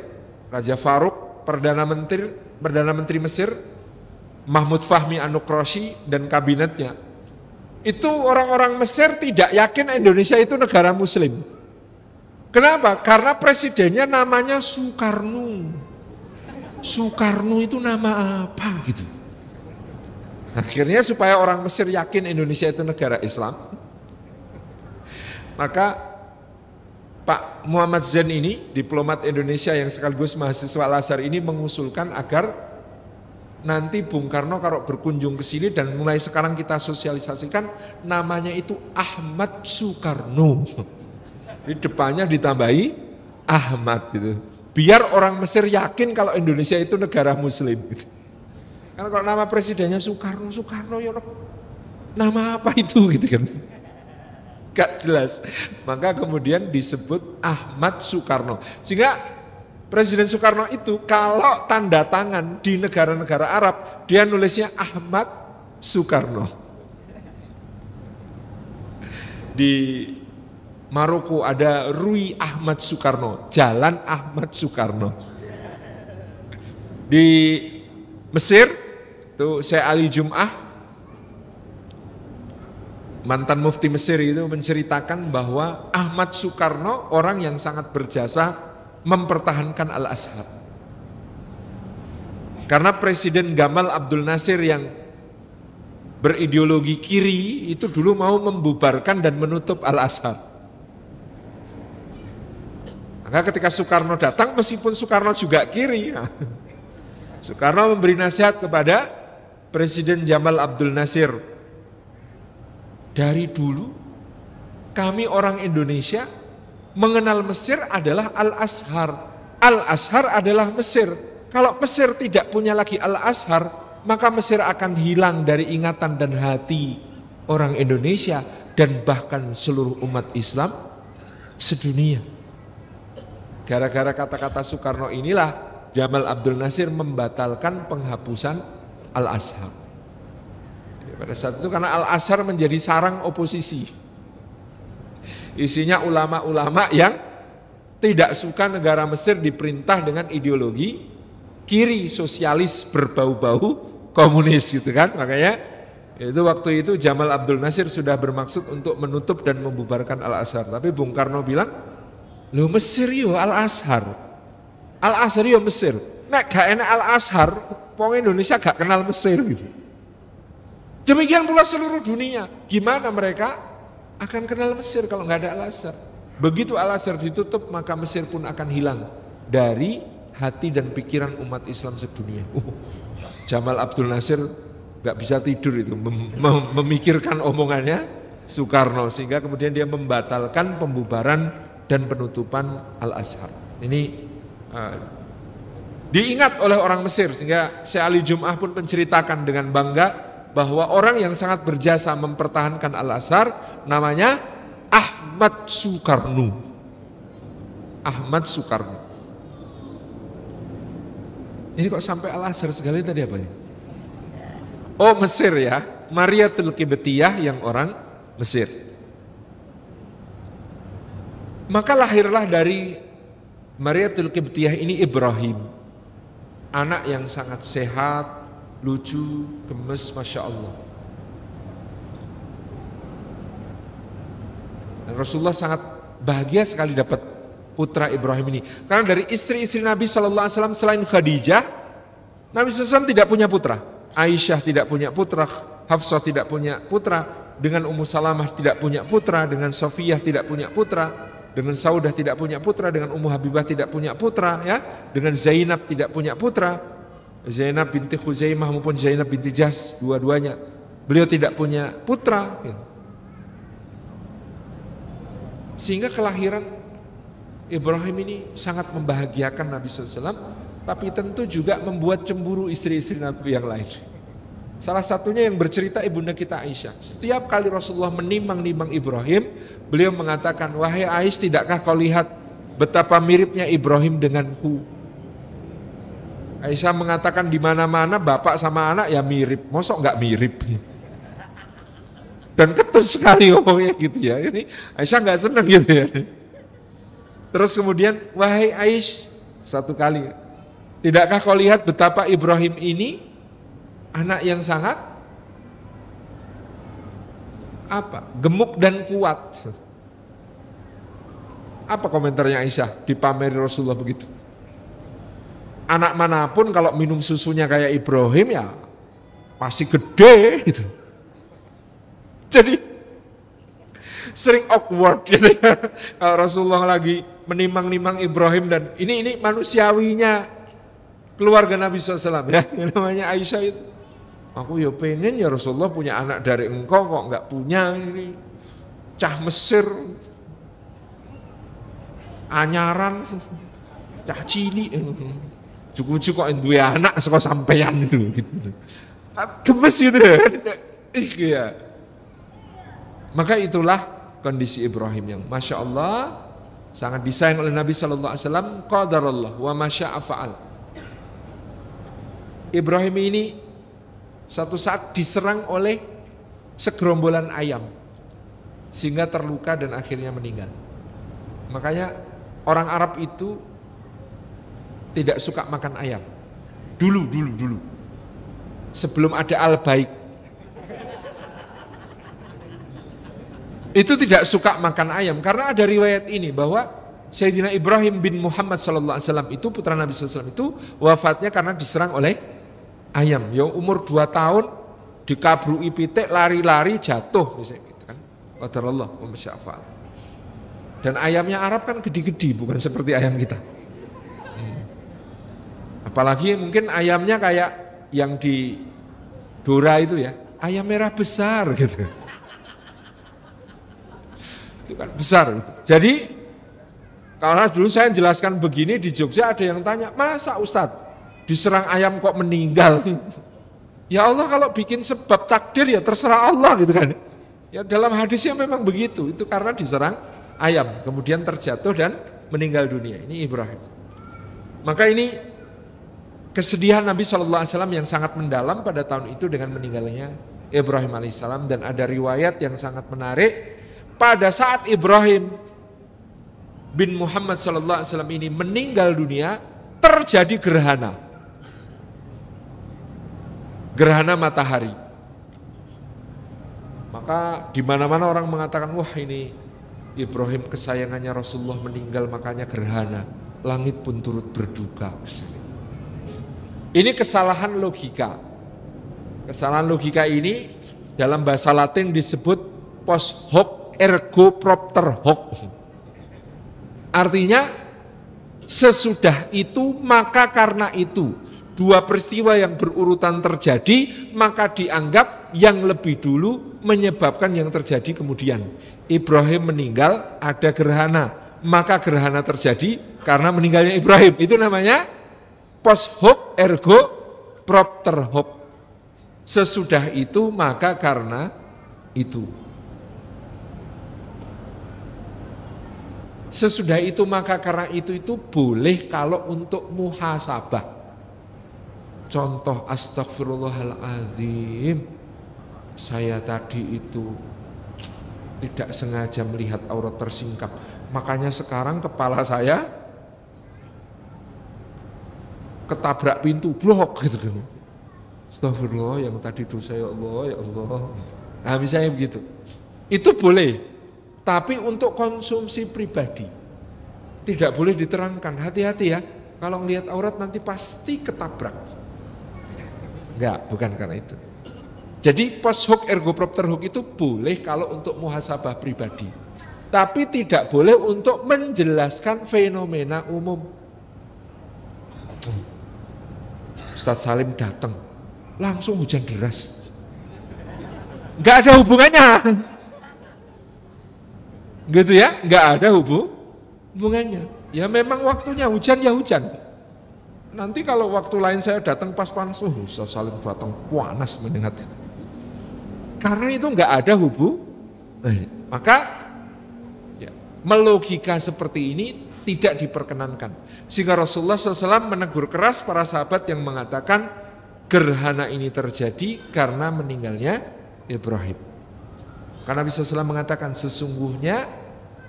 Speaker 1: Raja Farouk, Perdana Menteri Mesir, Mahmud Fahmi An-Nukrosy dan kabinetnya, itu orang-orang Mesir tidak yakin Indonesia itu negara Muslim. Kenapa? Karena presidennya namanya Soekarno. Soekarno itu nama apa gitu. Akhirnya supaya orang Mesir yakin Indonesia itu negara Islam, maka Pak Muhammad Zain ini, diplomat Indonesia yang sekaligus mahasiswa Al-Azhar ini, mengusulkan agar nanti Bung Karno kalau berkunjung ke sini, dan mulai sekarang kita sosialisasikan, namanya itu Ahmad Soekarno. Di depannya ditambahi Ahmad gitu. Biar orang Mesir yakin kalau Indonesia itu negara Muslim gitu. Karena kalau nama presidennya Soekarno ya nama apa itu gitu kan. Gak jelas. Maka kemudian disebut Ahmad Soekarno. Sehingga Presiden Soekarno itu kalau tanda tangan di negara-negara Arab, dia nulisnya Ahmad Soekarno. Di Maroko ada Rui Ahmad Soekarno, Jalan Ahmad Soekarno. Di Mesir itu Syekh Ali Jum'ah, mantan mufti Mesir, itu menceritakan bahwa Ahmad Soekarno orang yang sangat berjasa mempertahankan Al-Azhar. Karena Presiden Gamal Abdul Nasir yang berideologi kiri itu dulu mau membubarkan dan menutup Al-Azhar. Maka ketika Soekarno datang, meskipun Soekarno juga kiri, Soekarno memberi nasihat kepada Presiden Jamal Abdul Nasir. Dari dulu kami orang Indonesia mengenal Mesir adalah Al-Azhar. Al-Azhar adalah Mesir. Kalau Mesir tidak punya lagi Al-Azhar, maka Mesir akan hilang dari ingatan dan hati orang Indonesia dan bahkan seluruh umat Islam sedunia. Gara-gara kata-kata Soekarno inilah Jamal Abdul Nasir membatalkan penghapusan Al-Azhar. Pada saat itu karena Al-Azhar menjadi sarang oposisi. Isinya ulama-ulama yang tidak suka negara Mesir diperintah dengan ideologi kiri sosialis berbau-bau komunis gitu kan. Makanya itu waktu itu Jamal Abdul Nasir sudah bermaksud untuk menutup dan membubarkan Al-Azhar. Tapi Bung Karno bilang, "Loh Mesir yo Al-Azhar. Al-Azhar yo Mesir. Nek gak enak Al-Azhar, wong Indonesia gak kenal Mesir gitu." Demikian pula seluruh dunia. Gimana mereka akan kenal Mesir kalau nggak ada Al-Azhar? Begitu Al-Azhar ditutup, maka Mesir pun akan hilang dari hati dan pikiran umat Islam sedunia. Jamal Abdul Nasir nggak bisa tidur itu memikirkan omongannya Soekarno, sehingga kemudian dia membatalkan pembubaran dan penutupan Al-Azhar. Ini diingat oleh orang Mesir, sehingga Syekh Ali Jum'ah pun menceritakan dengan bangga bahwa orang yang sangat berjasa mempertahankan Al-Azhar namanya Ahmad Soekarno. Ahmad Soekarno. Ini kok sampai Al-Azhar segala tadi apa ini? Oh Mesir ya, Mariatul Qibtiyah yang orang Mesir. Maka lahirlah dari Mariatul Qibtiyah ini Ibrahim. Anak yang sangat sehat, lucu, gemes, Masya Allah. Dan Rasulullah sangat bahagia sekali dapat putra Ibrahim ini. Karena dari istri-istri Nabi SAW selain Khadijah, Nabi SAW tidak punya putra. Aisyah tidak punya putra, Hafsah tidak punya putra, dengan Ummu Salamah tidak punya putra, dengan Sofiyah tidak punya putra, dengan Saudah tidak punya putra, dengan Ummu Habibah tidak punya putra, ya, dengan Zainab tidak punya putra. Zainab binti Khuzaimah maupun Zainab binti Jahsh, dua-duanya beliau tidak punya putra. Sehingga kelahiran Ibrahim ini sangat membahagiakan Nabi SAW, tapi tentu juga membuat cemburu istri-istri Nabi yang lain. Salah satunya yang bercerita ibunda kita Aisyah. Setiap kali Rasulullah menimang-nimang Ibrahim, beliau mengatakan, "Wahai Aisyah, tidakkah kau lihat betapa miripnya Ibrahim denganku?" Aisyah mengatakan di mana-mana bapak sama anak ya mirip, mosok nggak mirip? Dan ketus sekali ngomongnya gitu ya. Ini Aisyah nggak senang gitu ya. Terus kemudian, "Wahai Aisyah," satu kali, "tidakkah kau lihat betapa Ibrahim ini anak yang sangat gemuk dan kuat?" Apa komentarnya Aisyah dipameri Rasulullah begitu? Anak manapun kalau minum susunya kayak Ibrahim ya pasti gede gitu. Jadi sering awkward gitu ya. Kalau Rasulullah lagi menimang-nimang Ibrahim, dan ini manusiawinya keluarga Nabi SAW ya. Yang namanya Aisyah itu. Aku ya pengen ya Rasulullah punya anak dari engkau, kok nggak punya ini. Cah Mesir, anyaran, cah cilik. Cukup-cukup kok duwe anak saka sampeyan itu gitu. Gemes gitu ya. Maka itulah kondisi Ibrahim yang Masya Allah sangat disayang oleh Nabi SAW. Qadarallah wa masya'a fa'al. Ibrahim ini satu saat diserang oleh segerombolan ayam sehingga terluka dan akhirnya meninggal. Makanya orang Arab itu tidak suka makan ayam. Dulu. Sebelum ada Al-Baik. Itu tidak suka makan ayam. Karena ada riwayat ini bahwa Sayyidina Ibrahim bin Muhammad SAW itu, putra Nabi SAW itu wafatnya karena diserang oleh ayam. Yang umur 2 tahun dikabrui pitik, lari-lari jatuh. Misalnya gitu kan. Qadarallah wa masya'afa'al. Dan ayamnya Arab kan gede-gede, bukan seperti ayam kita. Apalagi mungkin ayamnya kayak yang di Dora itu ya, ayam merah besar gitu. Itu kan besar gitu. Jadi karena dulu saya jelaskan begini di Jogja ada yang tanya, masa Ustadz diserang ayam kok meninggal? Ya Allah kalau bikin sebab takdir ya terserah Allah gitu kan. Ya dalam hadisnya memang begitu, itu karena diserang ayam, kemudian terjatuh dan meninggal dunia. Ini Ibrahim. Maka ini kesedihan Nabi SAW yang sangat mendalam pada tahun itu dengan meninggalnya Ibrahim alaihissalam. Dan ada riwayat yang sangat menarik, pada saat Ibrahim bin Muhammad SAW ini meninggal dunia, terjadi gerhana matahari. Maka di mana-mana orang mengatakan, wah ini Ibrahim kesayangannya Rasulullah meninggal makanya gerhana. Langit pun turut berduka. Ini kesalahan logika. Kesalahan logika ini dalam bahasa Latin disebut post hoc ergo propter hoc. Artinya sesudah itu maka karena itu. Dua peristiwa yang berurutan terjadi, maka dianggap yang lebih dulu menyebabkan yang terjadi kemudian. Ibrahim meninggal, ada gerhana, maka gerhana terjadi karena meninggalnya Ibrahim. Itu namanya post hoc ergo propter hoc. Sesudah itu maka karena itu. Sesudah itu maka karena itu boleh kalau untuk muhasabah. Contoh, astagfirullahaladzim, saya tadi itu tidak sengaja melihat aurat tersingkap, makanya sekarang kepala saya ketabrak pintu, blok gitu kan. Astagfirullah, yang tadi dosa ya Allah, ya Allah. Nah misalnya begitu, itu boleh, tapi untuk konsumsi pribadi tidak boleh diterangkan. Hati-hati ya, kalau ngelihat aurat nanti pasti ketabrak. Enggak, bukan karena itu. Jadi post hoc ergo propter hoc itu boleh kalau untuk muhasabah pribadi. Tapi tidak boleh untuk menjelaskan fenomena umum. Ustadz Salim datang, langsung hujan deras. Enggak ada hubungannya. Gitu ya, enggak ada hubungannya. Ya memang waktunya hujan ya hujan. Nanti kalau waktu lain saya datang pas panas, Ustadz Salim datang panas mendengar itu. Karena itu enggak ada maka ya, melogika seperti ini tidak diperkenankan. Sehingga Rasulullah SAW menegur keras para sahabat yang mengatakan gerhana ini terjadi karena meninggalnya Ibrahim. Karena Nabi SAW mengatakan sesungguhnya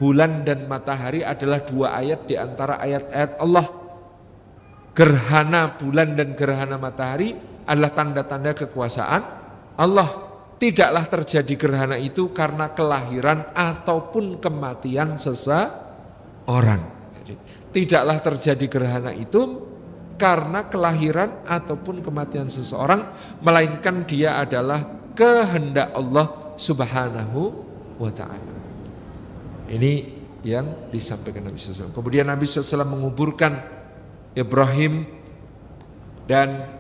Speaker 1: bulan dan matahari adalah dua ayat di antara ayat-ayat Allah. Gerhana bulan dan gerhana matahari adalah tanda-tanda kekuasaan Allah. Tidaklah terjadi gerhana itu karena kelahiran ataupun kematian seseorang. Jadi, tidaklah terjadi gerhana itu karena kelahiran ataupun kematian seseorang, melainkan dia adalah kehendak Allah Subhanahu wa ta'ala. Ini yang disampaikan Nabi SAW. Kemudian Nabi SAW menguburkan Ibrahim, dan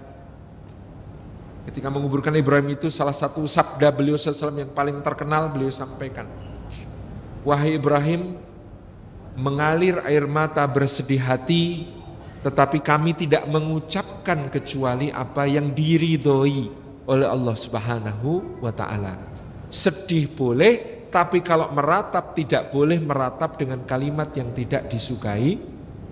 Speaker 1: ketika menguburkan Ibrahim itu salah satu sabda beliau SAW yang paling terkenal beliau sampaikan, wahai Ibrahim, mengalir air mata bersedih hati, tetapi kami tidak mengucapkan kecuali apa yang diridhoi oleh Allah Subhanahu wa ta'ala. Sedih boleh, tapi kalau meratap tidak boleh meratap dengan kalimat yang tidak disukai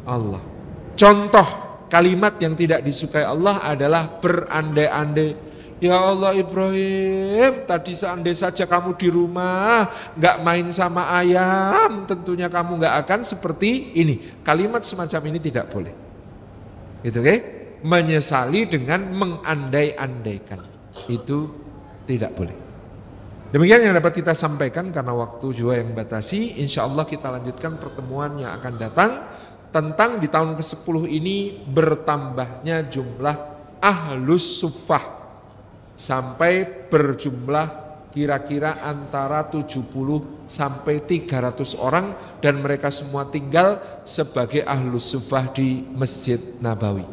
Speaker 1: Allah. Contoh kalimat yang tidak disukai Allah adalah berandai-andai. Ya Allah Ibrahim, tadi seandainya saja kamu di rumah, gak main sama ayam, tentunya kamu gak akan seperti ini. Kalimat semacam ini tidak boleh. Gitu kan? Menyesali dengan mengandai-andaikan. Itu tidak boleh. Demikian yang dapat kita sampaikan karena waktu juga yang batasi. Insya Allah kita lanjutkan pertemuan yang akan datang tentang di tahun ke-10 ini bertambahnya jumlah ahlus suffah sampai berjumlah kira-kira antara 70 sampai 300 orang, dan mereka semua tinggal sebagai ahlus suffah di Masjid Nabawi.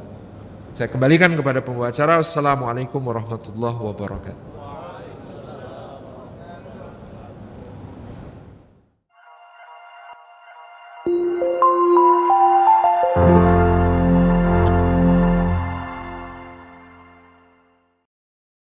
Speaker 1: Saya kembalikan kepada pembawa acara. Assalamualaikum warahmatullahi wabarakatuh.